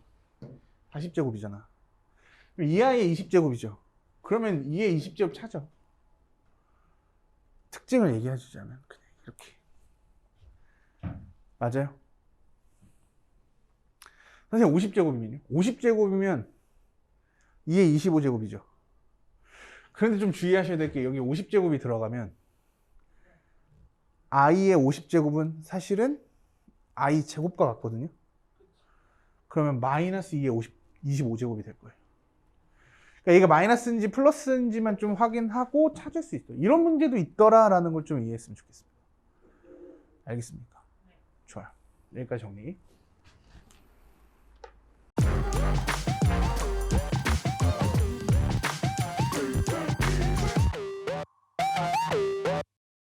40제곱이잖아. 2i의 20제곱이죠. 그러면 2의 20제곱 찾아. 특징을 얘기해 주자면 그냥 이렇게. 맞아요? 선생님 50제곱이면요? 50제곱이면 2의 25제곱이죠. 그런데 좀 주의하셔야 될 게 여기 50제곱이 들어가면 i의 50제곱은 사실은 i 제곱과 같거든요. 그러면 마이너스 2의 25제곱이 될 거예요. 그러니까 얘가 마이너스인지 플러스인지만 좀 확인하고 찾을 수 있어요. 이런 문제도 있더라라는 걸 좀 이해했으면 좋겠습니다. 알겠습니까? 좋아요. 여기까지 정리.